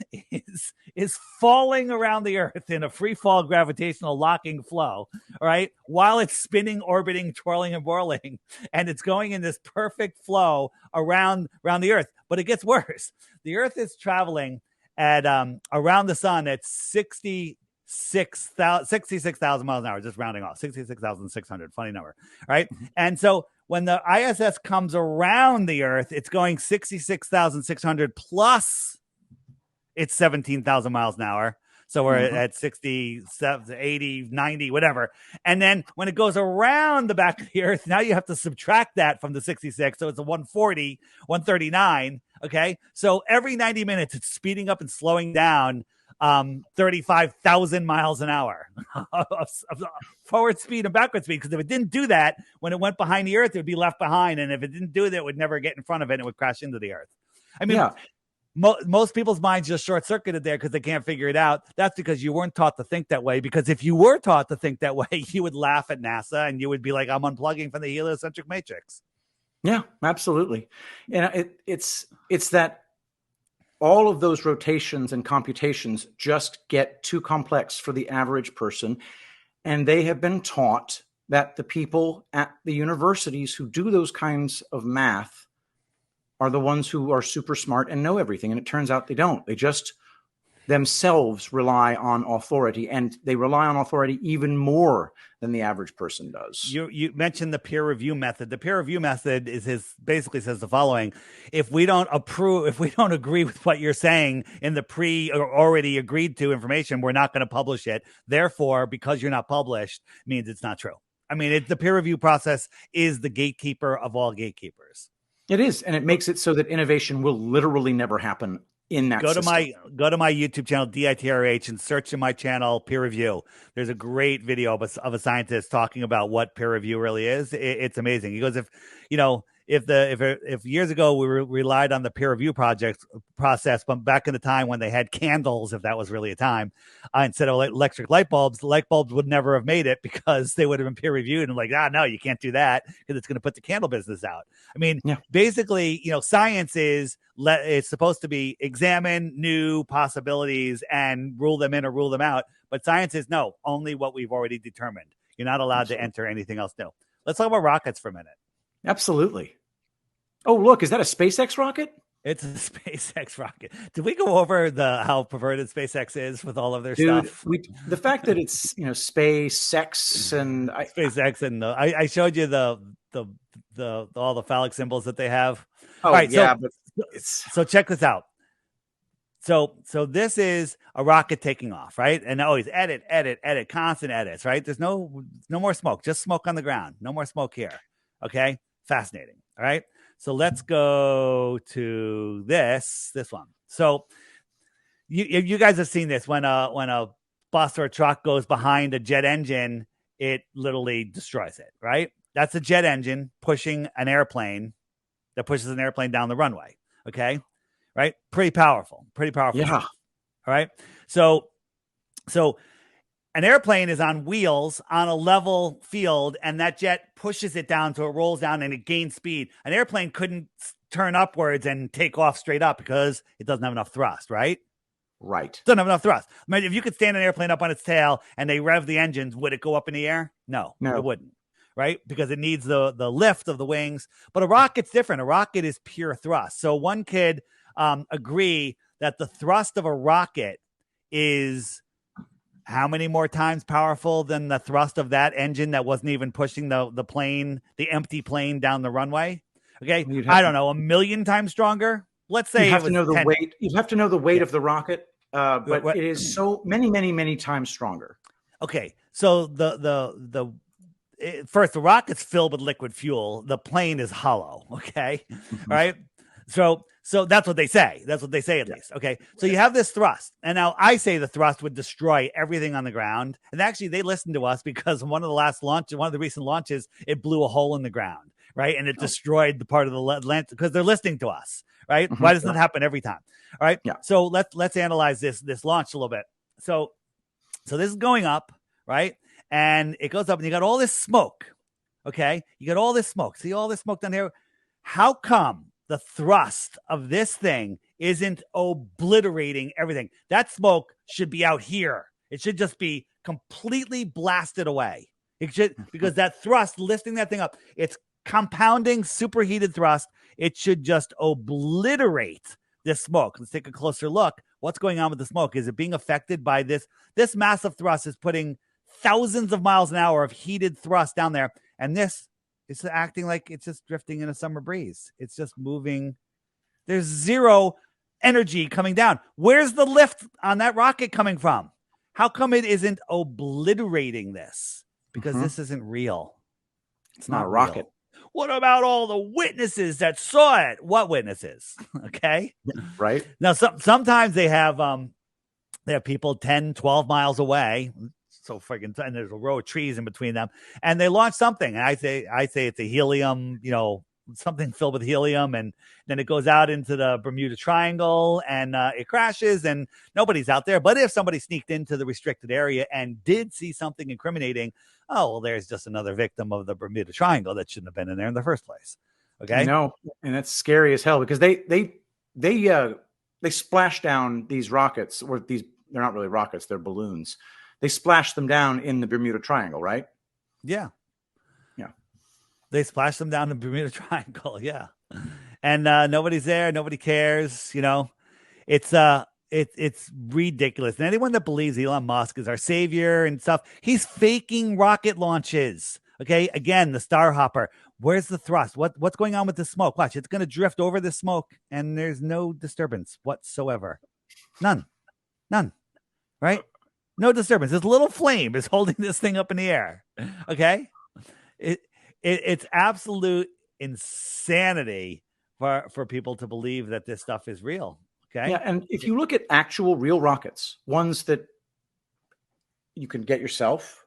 is falling around the Earth in a free fall gravitational locking flow. All right? While it's spinning, orbiting, twirling, and whirling. And it's going in this perfect flow around the Earth. But it gets worse. The Earth is traveling at around the sun at 66,000 miles an hour, just rounding off, 66,600, funny number, right? And so when the ISS comes around the Earth, it's going 66,600 plus it's 17,000 miles an hour. So we're at 60, 80, 90, whatever. And then when it goes around the back of the Earth, now you have to subtract that from the 66. So it's a 140, 139. Okay. So every 90 minutes, it's speeding up and slowing down 35,000 miles an hour forward speed and backward speed. Because if it didn't do that, when it went behind the Earth, it would be left behind. And if it didn't do that, it would never get in front of it and it would crash into the Earth. I mean, most people's minds just short circuited there because they can't figure it out. That's because you weren't taught to think that way. Because if you were taught to think that way, you would laugh at NASA and you would be like, I'm unplugging from the heliocentric matrix. Yeah, absolutely. And it's that all of those rotations and computations just get too complex for the average person. And they have been taught that the people at the universities who do those kinds of math are the ones who are super smart and know everything. And it turns out they don't. They just themselves rely on authority, and they rely on authority even more than the average person does. You mentioned the peer review method. The peer review method basically says the following: if we don't agree with what you're saying in the pre or already agreed to information, we're not going to publish it. Therefore, because you're not published means it's not true. I mean, the peer review process is the gatekeeper of all gatekeepers. It is, and it makes it so that innovation will literally never happen in that system. Go to my YouTube channel, DITRH, and search in my channel peer review. There's a great video of a scientist talking about what peer review really is. It's amazing. He goes, if years ago we relied on the peer review process, but back in the time when they had candles, if that was really a time, instead of electric light bulbs would never have made it because they would have been peer reviewed and like, no, you can't do that because it's going to put the candle business out. I mean, basically, science is it's supposed to be examine new possibilities and rule them in or rule them out. But science is no, only what we've already determined. You're not allowed to enter anything else new. Let's talk about rockets for a minute. Absolutely. Oh, look, is that a SpaceX rocket? It's a SpaceX rocket. Did we go over how perverted SpaceX is with all of their stuff? The fact that it's SpaceX and SpaceX and I showed you the all the phallic symbols that they have. Oh, all right, yeah, so check this out. So this is a rocket taking off, right? And always edit, constant edits, right? There's no more smoke, just smoke on the ground. No more smoke here. Okay, fascinating. All right. So let's go to this one. So you guys have seen this when a bus or a truck goes behind a jet engine, it literally destroys it, right? That's a jet engine pushing an airplane that pushes an airplane down the runway. Okay, right? Pretty powerful. Yeah. All right. So an airplane is on wheels on a level field, and that jet pushes it down, so it rolls down and it gains speed. An airplane couldn't turn upwards and take off straight up because it doesn't have enough thrust, right? Right. Doesn't have enough thrust. I mean, if you could stand an airplane up on its tail and they rev the engines, would it go up in the air? No, it wouldn't, right? Because it needs the lift of the wings. But a rocket's different. A rocket is pure thrust. So one could agree that the thrust of a rocket is how many more times powerful than the thrust of that engine that wasn't even pushing the plane, the empty plane down the runway? Okay, I don't know, 1,000,000 times stronger. Let's say you have to know the weight. You have to know the weight of the rocket, but it is so many times stronger. Okay, so first, the rocket's filled with liquid fuel. The plane is hollow. Okay, all right. So that's what they say. That's what they say, at least. Okay. So you have this thrust. And now I say the thrust would destroy everything on the ground. And actually, they listened to us because one of the recent launches, it blew a hole in the ground, right? And it destroyed the part of the land because they're listening to us, right? Why doesn't it happen every time? All right. Yeah. So let's analyze this launch a little bit. So this is going up, right? And it goes up and you got all this smoke. Okay. You got all this smoke. See all this smoke down here? How come the thrust of this thing isn't obliterating everything? That smoke should be out here. It should just be completely blasted away. It should, because that thrust lifting that thing up, it's compounding superheated thrust. It should just obliterate this smoke. Let's take a closer look. What's going on with the smoke? Is it being affected by this? This massive thrust is putting thousands of miles an hour of heated thrust down there. And this, it's acting like it's just drifting in a summer breeze. It's just moving. There's zero energy coming down. Where's the lift on that rocket coming from? How come it isn't obliterating this? Because this isn't real. It's not a rocket. Real. What about all the witnesses that saw it? What witnesses? Okay. Right. Now, sometimes they have people 10, 12 miles away. So freaking, and there's a row of trees in between them, and they launch something. And I say it's a helium, something filled with helium, and then it goes out into the Bermuda Triangle, and it crashes, and nobody's out there. But if somebody sneaked into the restricted area and did see something incriminating, oh well, there's just another victim of the Bermuda Triangle that shouldn't have been in there in the first place. Okay, and that's scary as hell because they splash down these rockets, or they're not really rockets, they're balloons. They splash them down in the Bermuda Triangle, right? Yeah. Yeah. They splash them down in the Bermuda Triangle. Yeah. And nobody's there. Nobody cares. It's it's ridiculous. And anyone that believes Elon Musk is our savior and stuff, he's faking rocket launches. Okay, again, the Star Hopper. Where's the thrust? What's going on with the smoke? Watch, it's going to drift over the smoke, and there's no disturbance whatsoever. None. Right? No disturbance. This little flame is holding this thing up in the air. Okay, it's absolute insanity for people to believe that this stuff is real. Okay. Yeah, and if you look at actual real rockets, ones that you can get yourself,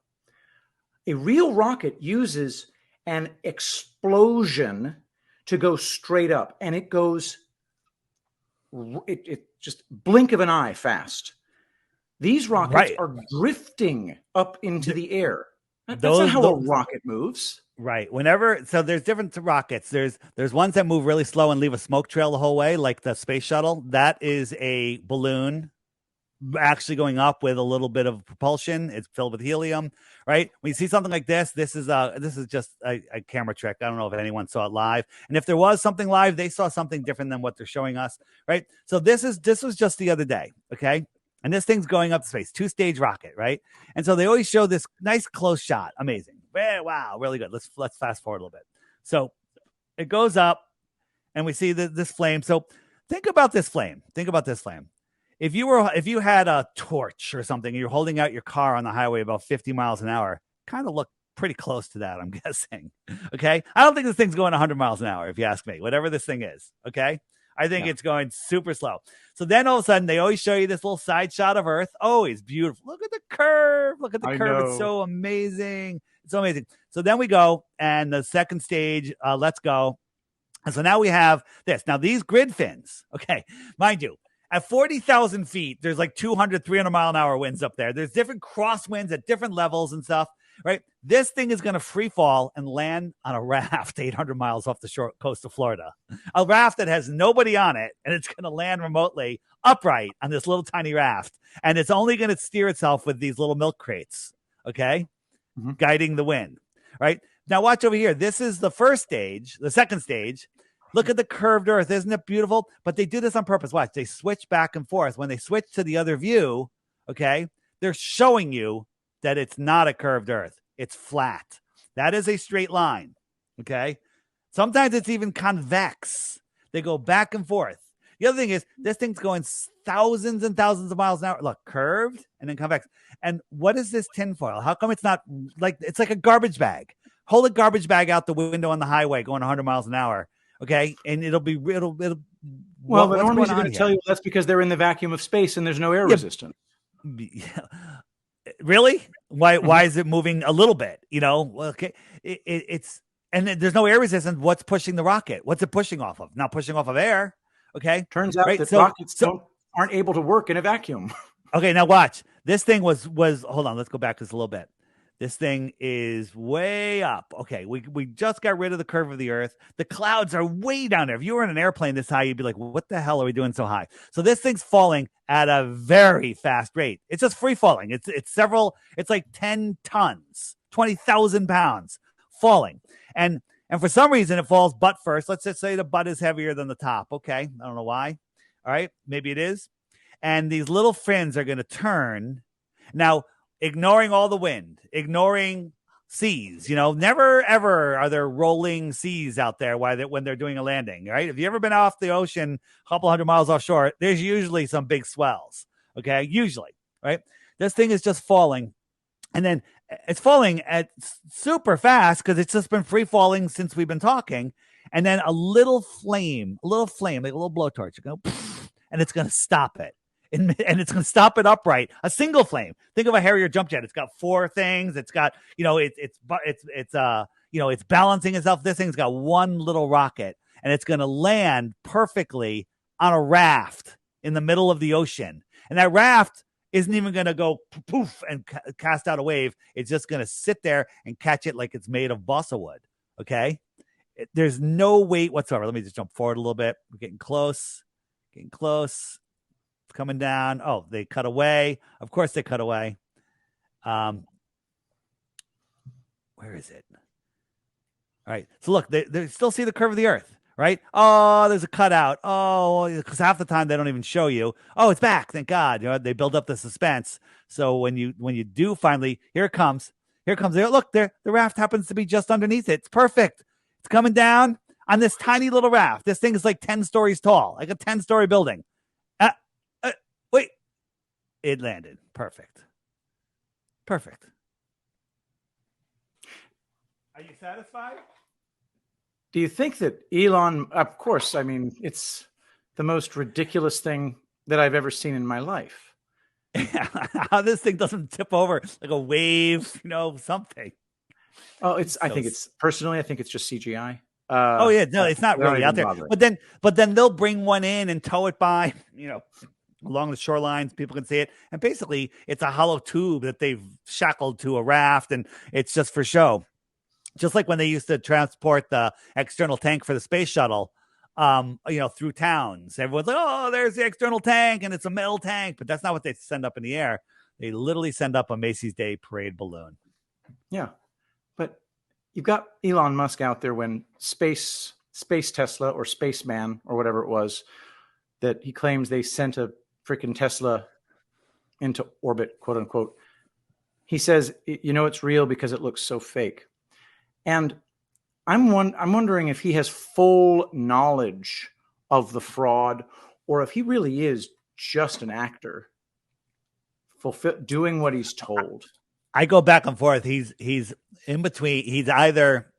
a real rocket uses an explosion to go straight up, and it goes it just blink of an eye fast. These rockets are drifting up into the air. That's not how a rocket moves. Right. So there's different rockets. There's ones that move really slow and leave a smoke trail the whole way, like the space shuttle. That is a balloon actually going up with a little bit of propulsion. It's filled with helium, right? When you see something like this is just a camera trick. I don't know if anyone saw it live. And if there was something live, they saw something different than what they're showing us, right? So this was just the other day, okay? And this thing's going up to space, 2-stage rocket, right? And so they always show this nice close shot. Amazing. Wow, really good. Let's fast forward a little bit. So it goes up, and we see this flame. So think about this flame. If you had a torch or something, and you're holding out your car on the highway about 50 miles an hour, kind of look pretty close to that, I'm guessing. Okay, I don't think this thing's going 100 miles an hour, if you ask me. Whatever this thing is, okay. I think it's going super slow. So then all of a sudden, they always show you this little side shot of Earth. Always beautiful. Look at the curve. It's so amazing. It's so amazing. So then we go, and the second stage, let's go. And so now we have this. Now, these grid fins, okay, mind you, at 40,000 feet, there's like 200, 300 mile an hour winds up there. There's different crosswinds at different levels and stuff, right? This thing is going to free fall and land on a raft 800 miles off the shore coast of Florida. A raft that has nobody on it, and it's going to land remotely upright on this little tiny raft. And it's only going to steer itself with these little milk crates, okay? Mm-hmm. Guiding the wind, right? Now watch over here. This is the first stage. The second stage. Look at the curved Earth. Isn't it beautiful? But they do this on purpose. Watch. They switch back and forth. When they switch to the other view, okay, they're showing you that it's not a curved Earth. It's flat. That is a straight line, okay? Sometimes it's even convex. They go back and forth. The other thing is, this thing's going thousands and thousands of miles an hour. Look, curved and then convex. And what is this tinfoil? How come it's not like, it's like a garbage bag? Hold a garbage bag out the window on the highway going 100 miles an hour. Okay, and it'll well, the normies are going to tell you that's because they're in the vacuum of space and there's no air resistance. Yeah. Really? Why is it moving a little bit? You know, okay, it's and there's no air resistance. What's pushing the rocket? What's it pushing off of? Not pushing off of air. Okay, turns out that rockets aren't able to work in a vacuum. Okay, now watch. This thing was hold on. Let's go back just a little bit. This thing is way up. Okay, we just got rid of the curve of the Earth. The clouds are way down there. If you were in an airplane this high, you'd be like, what the hell are we doing so high? So this thing's falling at a very fast rate. It's just free falling. It's like 10 tons, 20,000 pounds falling. And for some reason, it falls butt first. Let's just say the butt is heavier than the top. Okay, I don't know why. All right, maybe it is. And these little fins are going to turn. Now, ignoring all the wind, ignoring seas, never ever are there rolling seas out there when they're doing a landing, right? If you ever been off the ocean, a couple hundred miles offshore, there's usually some big swells, okay? Usually, right? This thing is just falling, and then it's falling at super fast because it's just been free falling since we've been talking, and then a little flame, like a little blowtorch, and it's going to stop it. And it's going to stop it upright. A single flame. Think of a Harrier jump jet. It's got 4 things. It's got, it's balancing itself. This thing's got one little rocket, and it's going to land perfectly on a raft in the middle of the ocean. And that raft isn't even going to go poof and cast out a wave. It's just going to sit there and catch it like it's made of balsa wood. Okay. There's no weight whatsoever. Let me just jump forward a little bit. We're getting close. Coming down. Oh, they cut away. Of course they cut away. Where is it? All right. So look, they still see the curve of the Earth, right? Oh, there's a cutout. Oh, because half the time they don't even show you. Oh, it's back. Thank God. They build up the suspense. So when you do finally, here it comes. Here it comes. There, look, there the raft happens to be just underneath it. It's perfect. It's coming down on this tiny little raft. This thing is like 10 stories tall, like a 10-story building. Uh, wait, it landed. Perfect. Perfect. Are you satisfied? Do you think that Elon, of course, I mean, it's the most ridiculous thing that I've ever seen in my life. How this thing doesn't tip over like a wave, something. Oh, I think it's just CGI. Oh yeah, no, it's not really out there. Bother. But then they'll bring one in and tow it by, along the shorelines. People can see it, and basically, it's a hollow tube that they've shackled to a raft, and it's just for show. Just like when they used to transport the external tank for the space shuttle, through towns. Everyone's like, "Oh, there's the external tank, and it's a metal tank," but that's not what they send up in the air. They literally send up a Macy's Day Parade balloon. Yeah, but you've got Elon Musk out there when space Tesla or Spaceman or whatever it was that he claims they sent a freaking Tesla into orbit, quote unquote. He says, it's real because it looks so fake. And I'm wondering if he has full knowledge of the fraud, or if he really is just an actor, doing what he's told. I go back and forth. He's in between. He's either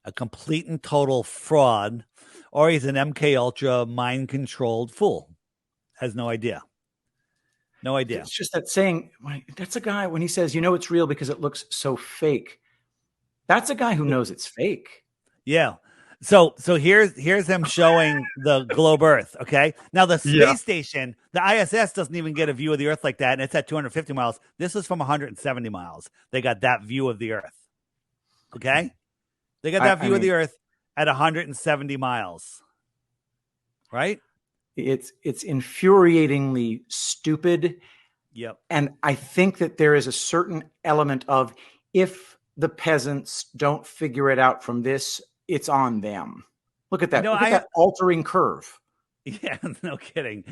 a complete and total fraud, or he's an MK Ultra mind controlled fool. Has no idea. No idea. It's just that saying. That's a guy when he says, it's real because it looks so fake. That's a guy who knows it's fake. Yeah. So here's him showing the globe Earth. Okay. Now the space station, the ISS doesn't even get a view of the Earth like that, and it's at 250 miles. This is from 170 miles. They got that view of the Earth. Okay. They got that view of the Earth at 170 miles. Right. It's infuriatingly stupid. Yep. And I think that there is a certain element of, if the peasants don't figure it out from this, it's on them. Look at that. Look at that altering curve. Yeah, no kidding.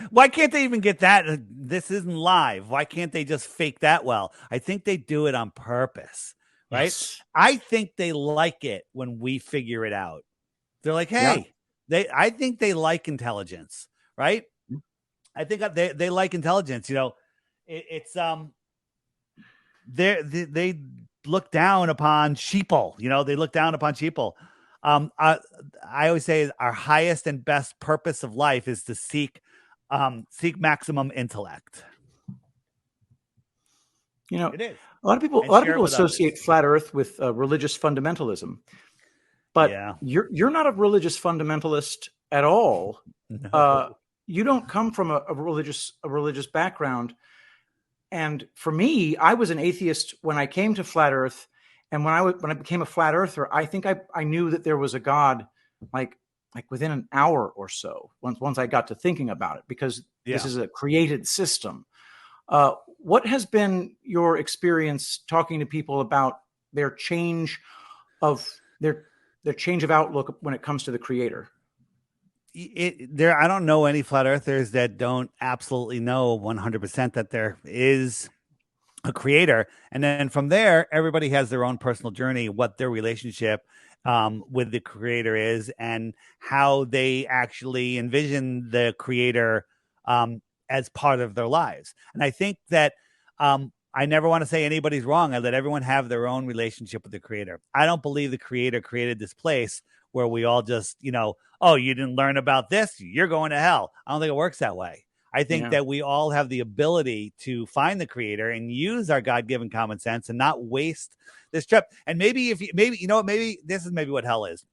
Why can't they even get that? This isn't live. Why can't they just fake that well? I think they do it on purpose, right? Yes. I think they like it when we figure it out. They're like, hey, I think they like intelligence, right? I think they like intelligence. It's they look down upon sheeple. They look down upon sheeple. I always say our highest and best purpose of life is to seek maximum intellect. It is. A lot of people associate flat Earth with religious fundamentalism, but you're not a religious fundamentalist at all. No. You don't come from a religious background. And for me, I was an atheist when I came to flat Earth. And when I became a flat earther, I think I knew that there was a God, like within an hour or so, once I got to thinking about it, because this is a created system. What has been your experience talking to people about their change of outlook when it comes to the Creator? I don't know any flat earthers that don't absolutely know 100% that there is a creator. And then from there, everybody has their own personal journey, what their relationship with the creator is, and how they actually envision the creator as part of their lives. And I think that I never want to say anybody's wrong. I let everyone have their own relationship with the creator. I don't believe the creator created this place where we all just, oh, you didn't learn about this, you're going to hell. I don't think it works that way. I think that we all have the ability to find the creator and use our God-given common sense and not waste this trip. And maybe maybe this is maybe what hell is.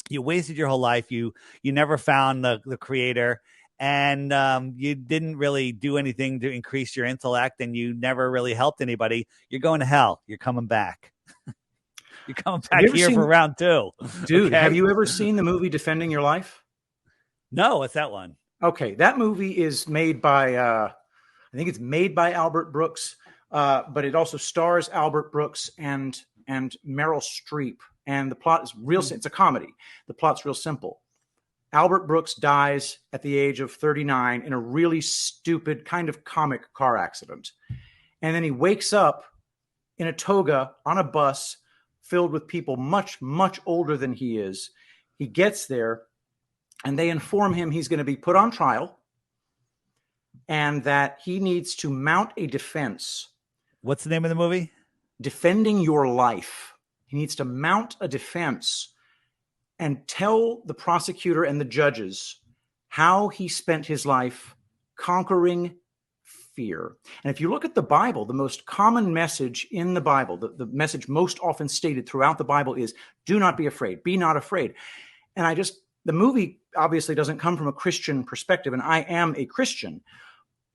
You wasted your whole life. You never found the creator, and you didn't really do anything to increase your intellect, and you never really helped anybody. You're going to hell. You're coming back. You're coming back here for round 2. Dude, have you ever seen the movie Defending Your Life? No, what's that one? Okay, that movie is made by, I think it's made by Albert Brooks, but it also stars Albert Brooks and Meryl Streep. And the plot is real. It's a comedy. The plot's real simple. Albert Brooks dies at the age of 39 in a really stupid kind of comic car accident. And then he wakes up in a toga on a bus filled with people much, much older than he is. He gets there and they inform him he's going to be put on trial and that he needs to mount a defense. What's the name of the movie? Defending Your Life. He needs to mount a defense and tell the prosecutor and the judges how he spent his life conquering fear. And if you look at the Bible, the most common message in the Bible, the message most often stated throughout the Bible is, do not be afraid, be not afraid. And the movie obviously doesn't come from a Christian perspective, and I am a Christian,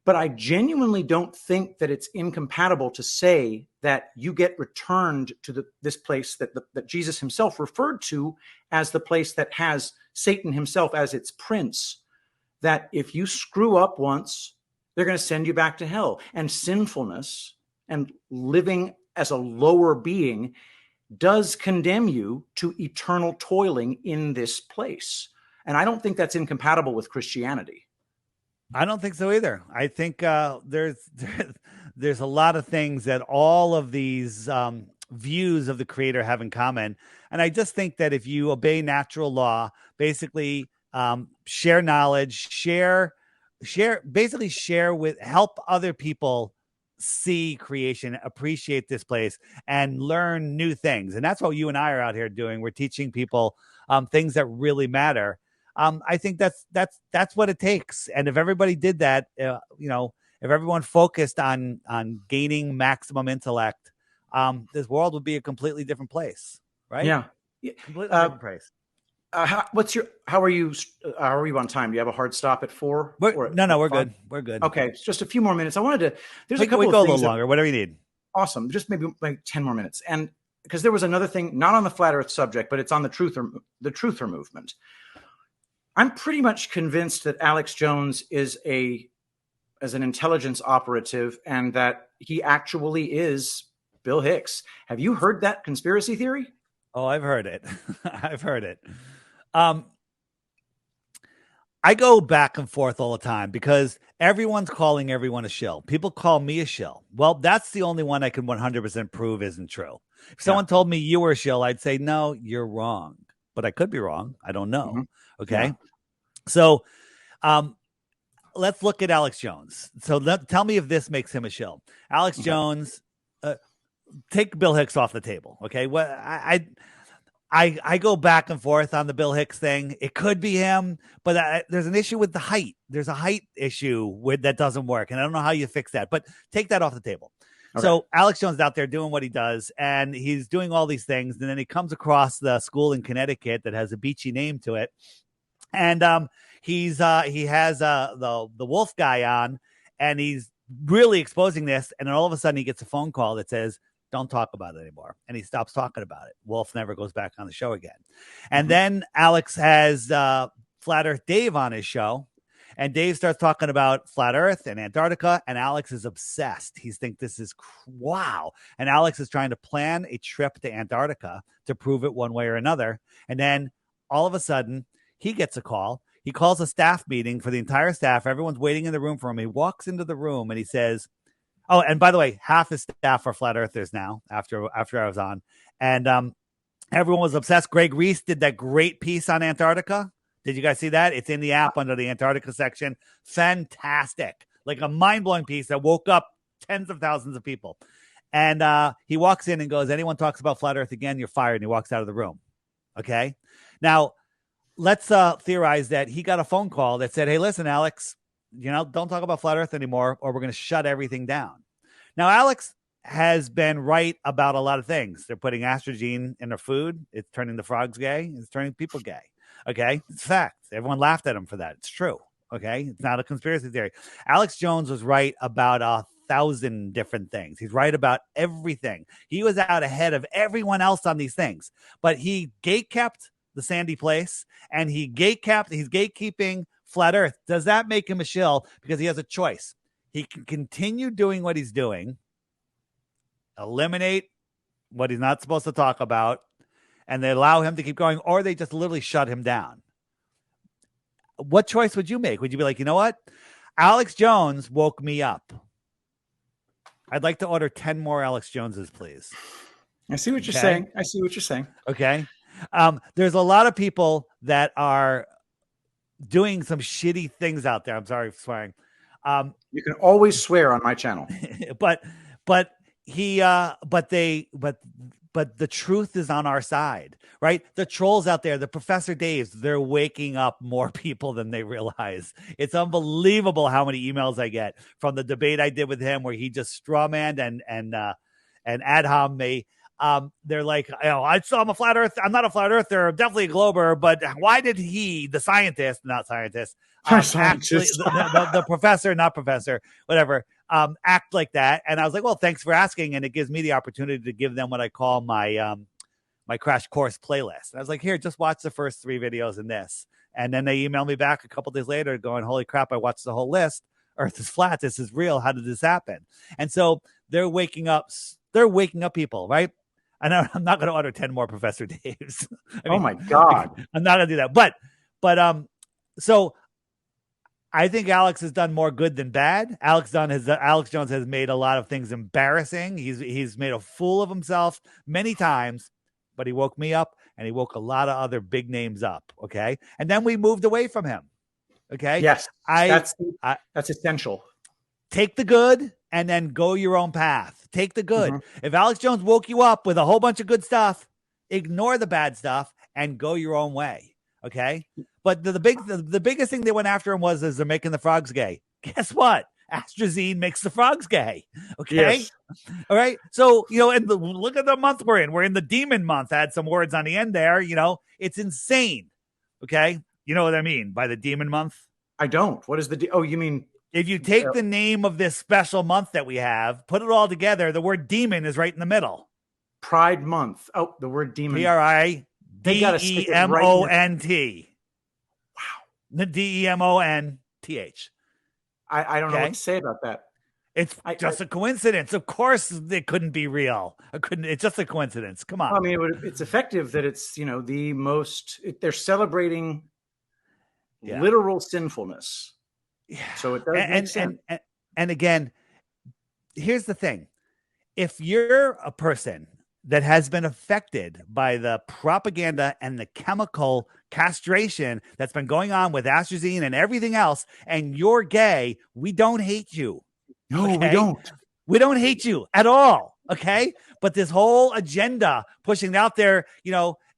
but I genuinely don't think that it's incompatible to say that you get returned to this place that Jesus himself referred to as the place that has Satan himself as its prince, that if you screw up once, they're going to send you back to hell. And sinfulness and living as a lower being does condemn you to eternal toiling in this place. And I don't think that's incompatible with Christianity. I don't think so either. I think there's a lot of things that all of these views of the Creator have in common. And I just think that if you obey natural law, basically share knowledge, help other people see creation, appreciate this place, and learn new things. And that's what you and I are out here doing. We're teaching people things that really matter. I think that's what it takes. And if everybody did that, if everyone focused on gaining maximum intellect, this world would be a completely different place, right? Yeah, completely different place. How are you on time? Do you have a hard stop at 4? No, we're good. We're good. Okay, it's just a few more minutes. I wanted to. There's a couple of things. We go a little longer. Whatever you need. Awesome. Just maybe like 10 more minutes. And because there was another thing, not on the flat Earth subject, but it's on the truther movement. I'm pretty much convinced that Alex Jones is as an intelligence operative, and that he actually is Bill Hicks. Have you heard that conspiracy theory? Oh, I've heard it. I've heard it. I go back and forth all the time because everyone's calling everyone a shill. People call me a shill. Well, that's the only one I can 100% prove isn't true. If someone told me you were a shill, I'd say, no, you're wrong. But I could be wrong. I don't know. Mm-hmm. Okay. Yeah. So let's look at Alex Jones. So tell me if this makes him a shill. Alex Jones, take Bill Hicks off the table. Okay. Well, I go back and forth on the Bill Hicks thing. It could be him, but there's an issue with the height. There's a height issue that doesn't work. And I don't know how you fix that, but take that off the table. Okay. So Alex Jones is out there doing what he does, and he's doing all these things. And then he comes across the school in Connecticut that has a beachy name to it. And he has the wolf guy on, and he's really exposing this. And then all of a sudden he gets a phone call that says, don't talk about it anymore. And he stops talking about it. Wolf never goes back on the show again. And then Alex has Flat Earth Dave on his show. And Dave starts talking about Flat Earth and Antarctica. And Alex is obsessed. He thinks this is wow. And Alex is trying to plan a trip to Antarctica to prove it one way or another. And then all of a sudden he gets a call. He calls a staff meeting for the entire staff. Everyone's waiting in the room for him. He walks into the room and he says, oh, and by the way, half his staff are flat earthers now after I was on. And everyone was obsessed. Greg Reese did that great piece on Antarctica. Did you guys see that? It's in the app under the Antarctica section. Fantastic. Like a mind-blowing piece that woke up tens of thousands of people. And he walks in and goes, anyone talks about flat earth again, you're fired. And he walks out of the room. Okay. Now, let's theorize that he got a phone call that said, hey, listen, Alex, don't talk about flat earth anymore, or we're going to shut everything down. Now, Alex has been right about a lot of things. They're putting astrogen in their food. It's turning the frogs gay. It's turning people gay. Okay. It's fact. Everyone laughed at him for that. It's true. Okay. It's not a conspiracy theory. Alex Jones was right about 1,000 different things. He's right about everything. He was out ahead of everyone else on these things, but he gatekept the sandy place, and he's gatekeeping flat earth. Does that make him a shill? Because he has a choice. He can continue doing what he's doing, eliminate what he's not supposed to talk about, and they allow him to keep going, or they just literally shut him down. What choice would you make? Would you be like, you know what? Alex Jones woke me up. I'd like to order 10 more Alex Joneses, please. I see what you're saying. I see what you're saying. Okay. There's a lot of people that are doing some shitty things out there. I'm sorry for swearing. You can always swear on my channel. but the truth is on our side, right? The trolls out there, the Professor Daves, they're waking up more people than they realize. It's unbelievable how many emails I get from the debate I did with him, where he just strawmanned and ad hom me. They're like, I saw I'm a flat earth. I'm not a flat earther. I'm definitely a glober. But why did he, the scientist, not scientist, actually the professor, not professor, whatever, act like that? And I was like, well, thanks for asking. And it gives me the opportunity to give them what I call my my crash course playlist. And I was like, here, just watch the first 3 videos in this. And then they emailed me back a couple days later going, holy crap, I watched the whole list. Earth is flat. This is real. How did this happen? And so they're waking up people, right? And I'm not going to order 10 more Professor Daves. Oh my God. I'm not going to do that. But so I think Alex has done more good than bad. Alex Jones has made a lot of things embarrassing. He's made a fool of himself many times, but he woke me up and he woke a lot of other big names up. Okay. And then we moved away from him. Okay. Yes. That's essential. Take the good and then go your own path. Take the good. If Alex Jones woke you up with a whole bunch of good stuff, ignore the bad stuff and go your own way. Okay. But the biggest thing they went after him was they're making the frogs gay. Guess what? Astrazine makes the frogs gay. Okay. Yes. All right. So, and look at the month we're in. We're in the demon month. I had some words on the end there. It's insane. Okay. You know what I mean by the demon month? I don't. What is you mean? If you take the name of this special month that we have, put it all together, the word demon is right in the middle. Pride month. Oh, the word demon. PRIDEMONT. Wow. The DEMONTH. I don't know what to say about that. It's just a coincidence. Of course, it couldn't be real. It's just a coincidence. Come on. I mean, it's effective that it's, the most, they're celebrating literal sinfulness. Yeah. So it does make sense. And again, here's the thing. If you're a person that has been affected by the propaganda and the chemical castration that's been going on with Astrazine and everything else, and you're gay, we don't hate you. No, we don't. We don't hate you at all. Okay. But this whole agenda pushing it out there,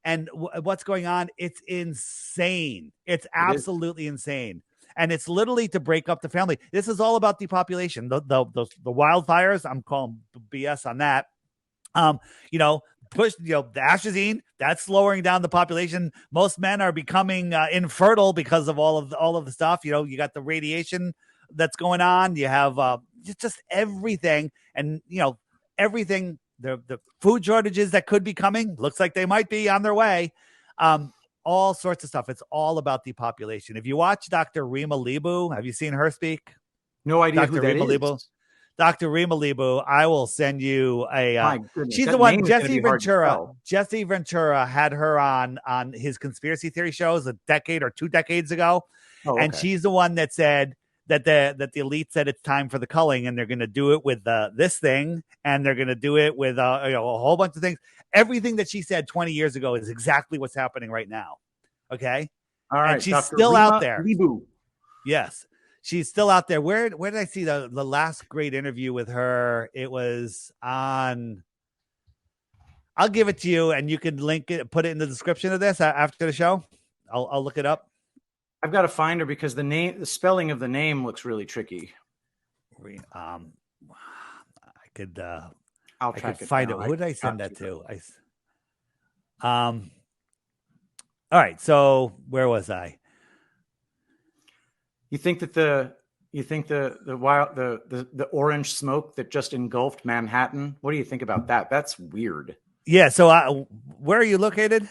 and what's going on, it's insane. It's absolutely insane. And it's literally to break up the family. This is all about depopulation. The wildfires, I'm calling BS on that. Push, the Astrazine, that's slowing down the population. Most men are becoming infertile because of all of the stuff. You got the radiation that's going on. You have just everything, and everything. The food shortages that could be coming. Looks like they might be on their way. All sorts of stuff. It's all about depopulation. If you watch Dr. Rima Lebu, have you seen her speak? No idea Dr. who that Rima is. Lebu. Dr. Rima Lebu, I will send you a. She's that the one. Jesse Ventura had her on his conspiracy theory shows a decade or 2 decades ago, and she's the one that said that the elite said it's time for the culling, and they're going to do it with this thing, and they're going to do it with a whole bunch of things. Everything that she said 20 years ago is exactly what's happening right now. Okay. All right. And she's Dr. still Rima out there. Lebu. Yes. She's still out there. Where did I see the last great interview with her? It was on, I'll give it to you and you can link it, put it in the description of this after the show. I'll look it up. I've got to find her because the spelling of the name looks really tricky. I could, I'll find it. Who did I send that to? All right. So where was I? You think that the orange smoke that just engulfed Manhattan? What do you think about that? That's weird. Yeah. So where are you located?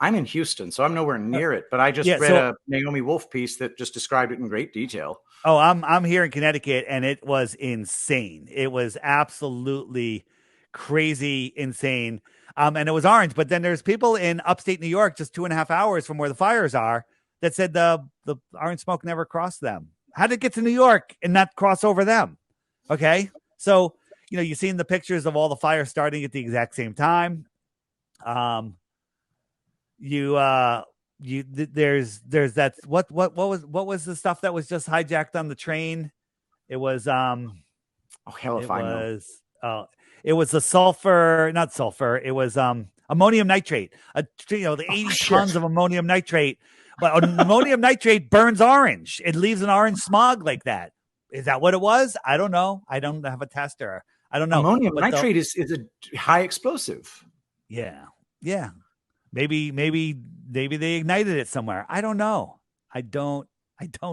I'm in Houston, so I'm nowhere near it. But I just read a Naomi Wolf piece that just described it in great detail. Oh, I'm here in Connecticut, and it was insane. It was absolutely crazy insane. And it was orange. But then there's people in upstate New York, just 2.5 hours from where the fires are, that said the orange smoke never crossed them. How did it get to New York and not cross over them? Okay. So, you've seen the pictures of all the fires starting at the exact same time. There's that, what was the stuff that was just hijacked on the train? It was, hell if I know. It was the sulfur, not sulfur. It was, ammonium nitrate, the 80 tons of ammonium nitrate. But ammonium nitrate burns orange. It leaves an orange smog like that. Is that what it was? I don't know. I don't have a tester. I don't know. Ammonium nitrate is a high explosive. Yeah. Yeah. Maybe they ignited it somewhere. I don't know. I don't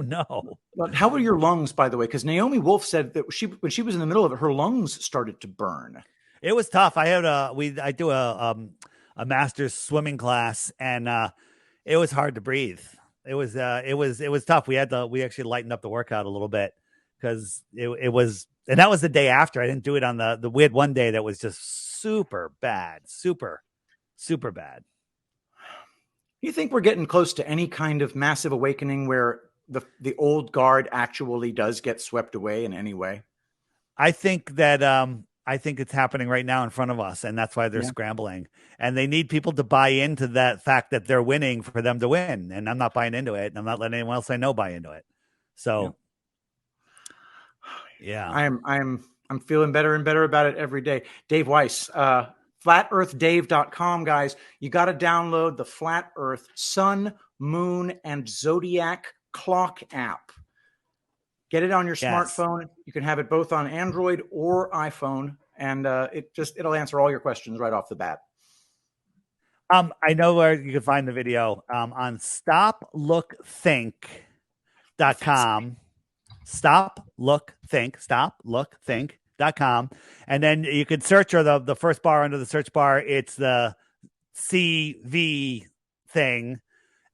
know. But how were your lungs, by the way? Because Naomi Wolf said that when she was in the middle of it, her lungs started to burn. It was tough. I do a master's swimming class, and it was hard to breathe. It was tough. We actually lightened up the workout a little bit because it was, and that was the day after. I didn't do it on we had one day that was just super bad, super bad. You think we're getting close to any kind of massive awakening where the old guard actually does get swept away in any way? I think it's happening right now in front of us, and that's why they're scrambling. And they need people to buy into that fact that they're winning for them to win. And I'm not buying into it. And I'm not letting anyone else I know buy into it. So, yeah. I'm feeling better and better about it every day. Dave Weiss, flatearthdave.com, guys. You got to download the Flat Earth Sun, Moon, and Zodiac Clock app. Get it on your smartphone. You can have it both on Android or iPhone, and it'll answer all your questions right off the bat. I know where you can find the video on stoplookthink.com. Stoplookthink.com. And then you can search, or the first bar under the search bar, it's the CV thing.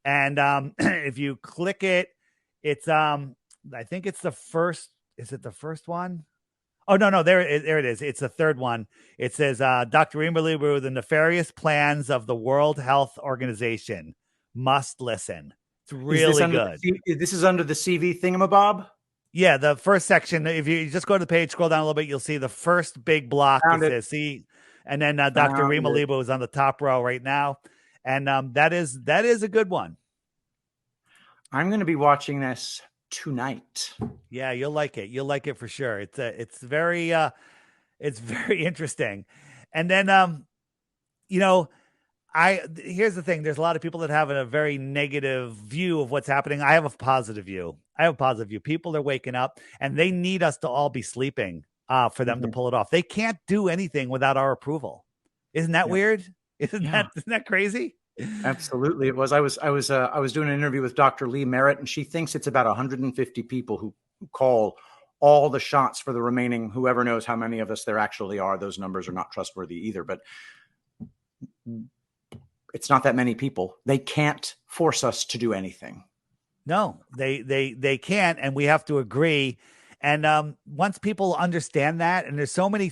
And if you click it, it's I think it's the first. Is it the first one? Oh, no, there it is. It's the third one. It says, Dr. Imberlibu, the nefarious plans of the World Health Organization. Must listen. It's really good. This is under the CV thingamabob? Yeah, the first section. If you just go to the page, scroll down a little bit, you'll see the first big block. It says, see, and then Dr. Imberlibu is on the top row right now. And that is a good one. I'm going to be watching this tonight. Yeah, you'll like it. You'll like it for sure. It's very interesting. And then here's the thing. There's a lot of people that have a very negative view of what's happening. I have a positive view. People are waking up, and they need us to all be sleeping for them to pull it off. They can't do anything without our approval. Isn't that weird? Isn't that crazy? Absolutely. It was. I was doing an interview with Dr. Lee Merritt, and she thinks it's about 150 people who call all the shots for the remaining, whoever knows how many of us there actually are. Those numbers are not trustworthy either, but it's not that many people. They can't force us to do anything. No, they can't. And we have to agree. And once people understand that, and there's so many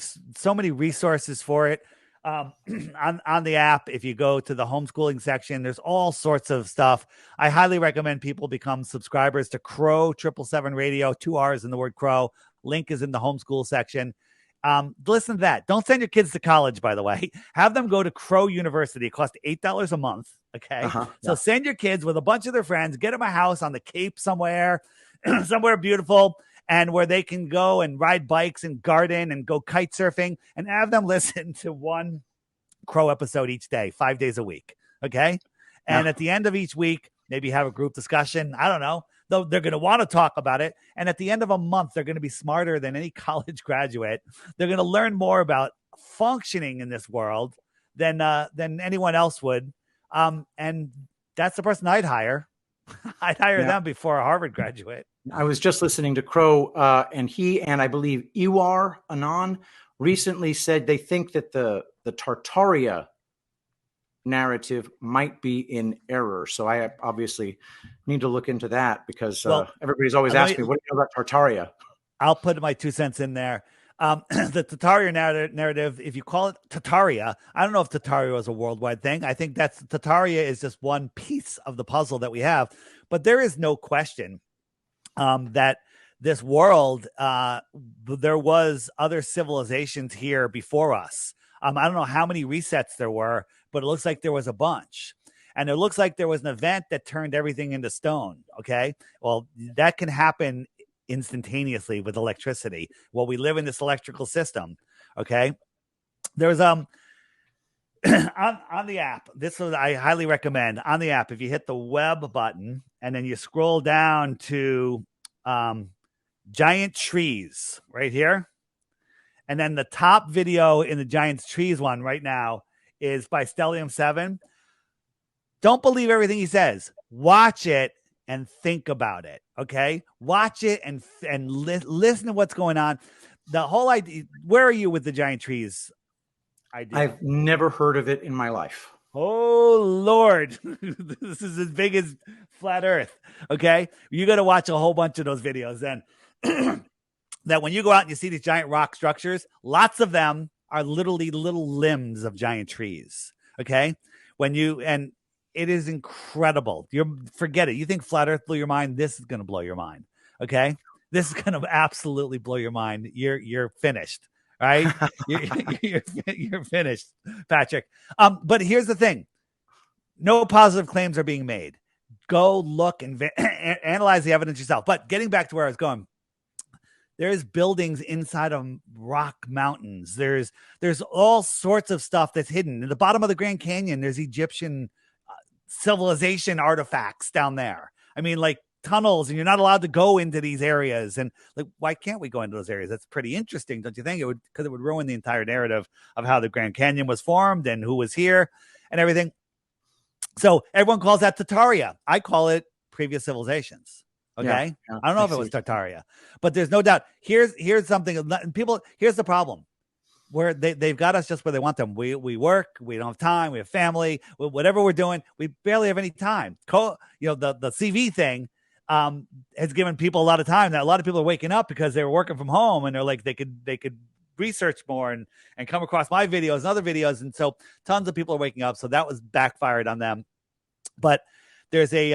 resources for it, on the app, if you go to the homeschooling section, there's all sorts of stuff. I highly recommend people become subscribers to Crow 777 Radio, 2 R's in the word Crow. Link is in the homeschool section. Listen to that. Don't send your kids to college, by the way. Have them go to Crow University. It costs $8 a month. Okay. So send your kids with a bunch of their friends, get them a house on the Cape somewhere, somewhere beautiful, and where they can go and ride bikes and garden and go kite surfing, and have them listen to one Crow episode each day, 5 days a week. Okay. And at the end of each week, maybe have a group discussion. I don't know. Though they're going to want to talk about it. And at the end of a month, they're going to be smarter than any college graduate. They're going to learn more about functioning in this world than anyone else would. And that's the person I'd hire. I'd hire them before a Harvard graduate. I was just listening to Crow, and he and I believe Iwar Anon recently said they think that the Tartaria narrative might be in error. So I obviously need to look into that because everybody's always asking me, what do you know about Tartaria? I'll put my 2 cents in there. The Tartaria narrative, if you call it Tartaria, I don't know if Tartaria is a worldwide thing. I think Tartaria is just one piece of the puzzle that we have. But there is no question that this world, there was other civilizations here before us. I don't know how many resets there were, but it looks like there was a bunch. And it looks like there was an event that turned everything into stone. Okay. Well, that can happen instantaneously with electricity. Well, we live in this electrical system. Okay. There's on the app. This was, I highly recommend on the app. If you hit the web button and then you scroll down to giant trees right here. And then the top video in the giant trees one right now is by Stellium 7. Don't believe everything he says. Watch it and think about it. Okay. Watch it and listen to what's going on. The whole idea. Where are you with the giant trees idea? I've never heard of it in my life. Oh, Lord. This is as big as flat Earth. Okay. You got to watch a whole bunch of those videos then. That when you go out and you see these giant rock structures, lots of them are literally little limbs of giant trees. Okay. And it is incredible. Forget it. You think flat Earth blew your mind? This is going to blow your mind. Okay. This is going to absolutely blow your mind. You're finished. Right. You're finished, Patrick. But here's the thing. No positive claims are being made. Go look and analyze the evidence yourself. But getting back to where I was going, there's buildings inside of rock mountains. There's all sorts of stuff that's hidden. At the bottom of the Grand Canyon, there's Egyptian civilization artifacts down there. I mean, like tunnels, and you're not allowed to go into these areas. And like, why can't we go into those areas? That's pretty interesting, don't you think? Because it would ruin the entire narrative of how the Grand Canyon was formed and who was here and everything. So everyone calls that Tartaria. I call it previous civilizations. Okay. Yeah, I don't know if it was Tartaria, but there's no doubt. Here's something. Here's the problem. Where they've got us just where they want them. We work, we don't have time, we have family, whatever we're doing, we barely have any time. The CV thing has given people a lot of time. That a lot of people are waking up because they were working from home and they're like they could research more and come across my videos and other videos, and so tons of people are waking up. So that was backfired on them. But there's a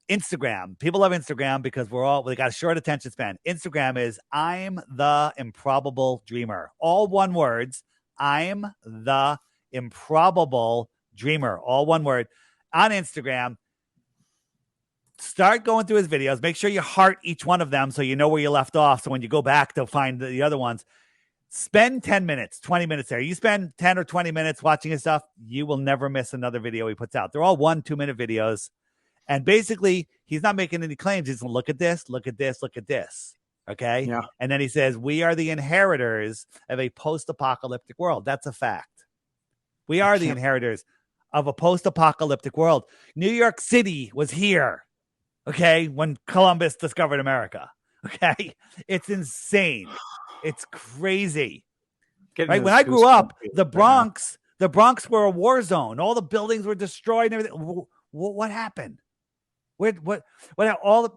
Instagram. People love Instagram because they got a short attention span. Instagram is I'm the improbable dreamer. All one words. I'm the improbable dreamer. All one word on Instagram. Start going through his videos. Make sure you heart each one of them so you know where you left off. So when you go back to find the other ones, spend 10 minutes, 20 minutes there. You spend 10 or 20 minutes watching his stuff, you will never miss another video he puts out. They're all 1-2 minute videos. And basically, he's not making any claims. He's going, look at this, look at this, look at this. Okay. Yeah. And then he says, we are the inheritors of a post-apocalyptic world. That's a fact. We are the inheritors of a post-apocalyptic world. New York City was here. Okay. When Columbus discovered America. Okay. It's insane. It's crazy. Right? When I grew up, the Bronx were a war zone. All the buildings were destroyed and everything. What happened? What all the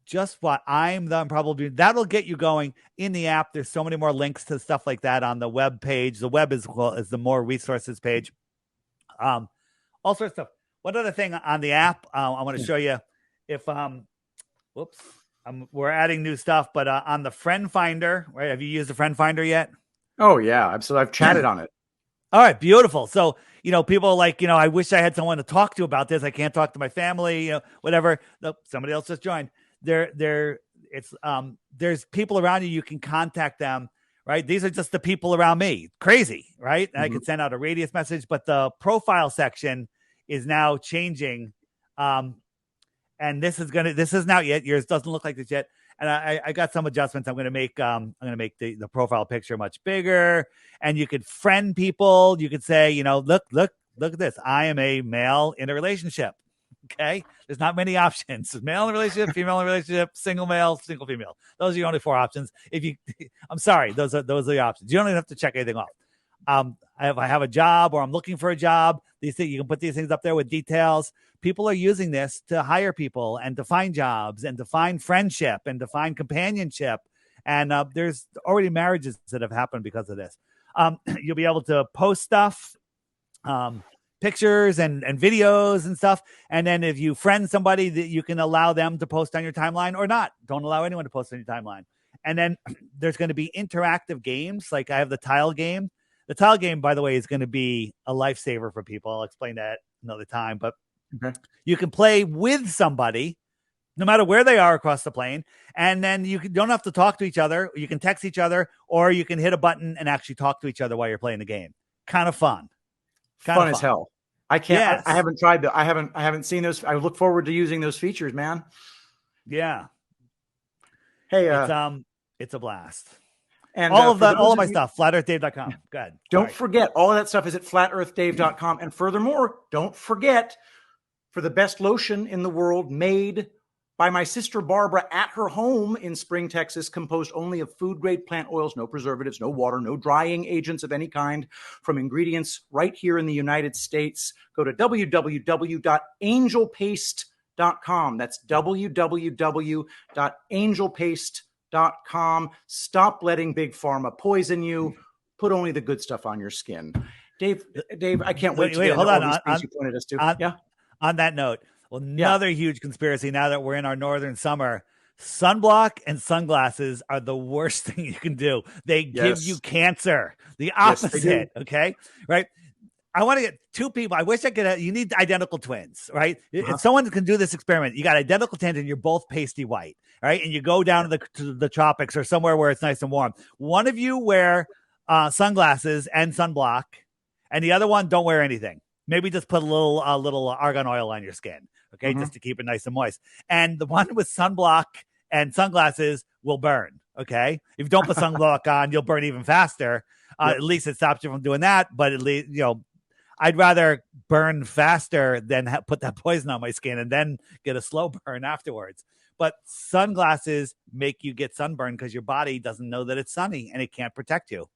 just what I'm the improbable. That'll get you going in the app. There's so many more links to stuff like that on the web page. The web is the more resources page. All sorts of stuff. One other thing on the app, I want to show you if we're adding new stuff, but on the Friend Finder, right? Have you used the Friend Finder yet? Oh yeah, absolutely. I've chatted on it. All right, beautiful. So, people are like, I wish I had someone to talk to about this. I can't talk to my family, whatever. Nope, somebody else just joined. There's people around you can contact them, right? These are just the people around me. Crazy, right? Mm-hmm. I could send out a radius message, but the profile section is now changing. And this isn't out yet. Yours doesn't look like this yet. And I got some adjustments. I'm going to make the profile picture much bigger, and you could friend people. You could say, look at this. I am a male in a relationship. Okay. There's not many options. Male in a relationship, female in a relationship, single male, single female. Those are your only 4 options. I'm sorry. Those are the options. You don't even have to check anything off. If I have a job or I'm looking for a job, these things, you can put these things up there with details. People are using this to hire people and to find jobs and to find friendship and to find companionship And there's already marriages that have happened because of this. You'll be able to post stuff, pictures and videos and stuff. And then if you friend somebody, that you can allow them to post on your timeline or not. Don't allow anyone to post on your timeline. And then there's going to be interactive games. Like I have the tile game. The tile game, by the way, is going to be a lifesaver for people. I'll explain that another time. But you can play with somebody no matter where they are across the plane. And then you don't have to talk to each other. You can text each other, or you can hit a button and actually talk to each other while you're playing the game. Kind of fun. Fun as hell. I can't. Yes. I haven't tried that. I haven't seen those. I look forward to using those features, man. Yeah. Hey, it's a blast. And all of my stuff, flatearthdave.com. Go ahead. Don't forget, all of that stuff is at flatearthdave.com. And furthermore, don't forget, for the best lotion in the world, made by my sister Barbara at her home in Spring, Texas, composed only of food-grade plant oils, no preservatives, no water, no drying agents of any kind, from ingredients right here in the United States. Go to www.angelpaste.com. That's www.angelpaste.com. Stop letting Big Pharma poison you. Put only the good stuff on your skin. Dave, I can't wait to get into all these things you pointed us to. On that note, another huge conspiracy now that we're in our northern summer. Sunblock and sunglasses are the worst thing you can do. They give you cancer. The opposite, okay? Right? I want to get two people. I wish I could. You need identical twins, right? If someone can do this experiment, you got identical twins and you're both pasty white, right? And you go down to the tropics or somewhere where it's nice and warm. One of you wear sunglasses and sunblock, and the other one don't wear anything. Maybe just put a little argan oil on your skin, okay, just to keep it nice and moist. And the one with sunblock and sunglasses will burn, okay? If you don't put sunblock on, you'll burn even faster. At least it stops you from doing that. But at least, I'd rather burn faster than put that poison on my skin and then get a slow burn afterwards. But sunglasses make you get sunburned because your body doesn't know that it's sunny and it can't protect you.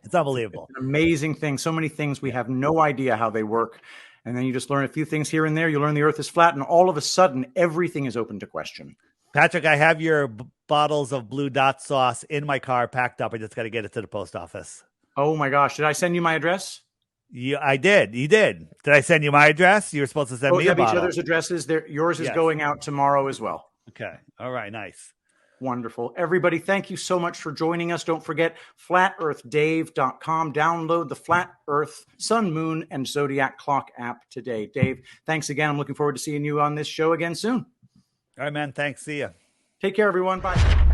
It's unbelievable. It's an amazing thing. So many things we have no idea how they work. And then you just learn a few things here and there. You learn the earth is flat, and all of a sudden, everything is open to question. Patrick, I have your bottles of Blue Dot sauce in my car packed up. I just got to get it to the post office. Oh, my gosh. Did I send you my address? Yeah, I did. You did. Did I send you my address? You were supposed to send me a bottle. Each other's addresses. Yours is going out tomorrow as well. Okay. All right. Nice. Wonderful. Everybody, thank you so much for joining us. Don't forget flatearthdave.com. Download the Flat Earth, Sun, Moon, and Zodiac Clock app today. Dave, thanks again. I'm looking forward to seeing you on this show again soon. All right, man. Thanks. See ya. Take care, everyone. Bye.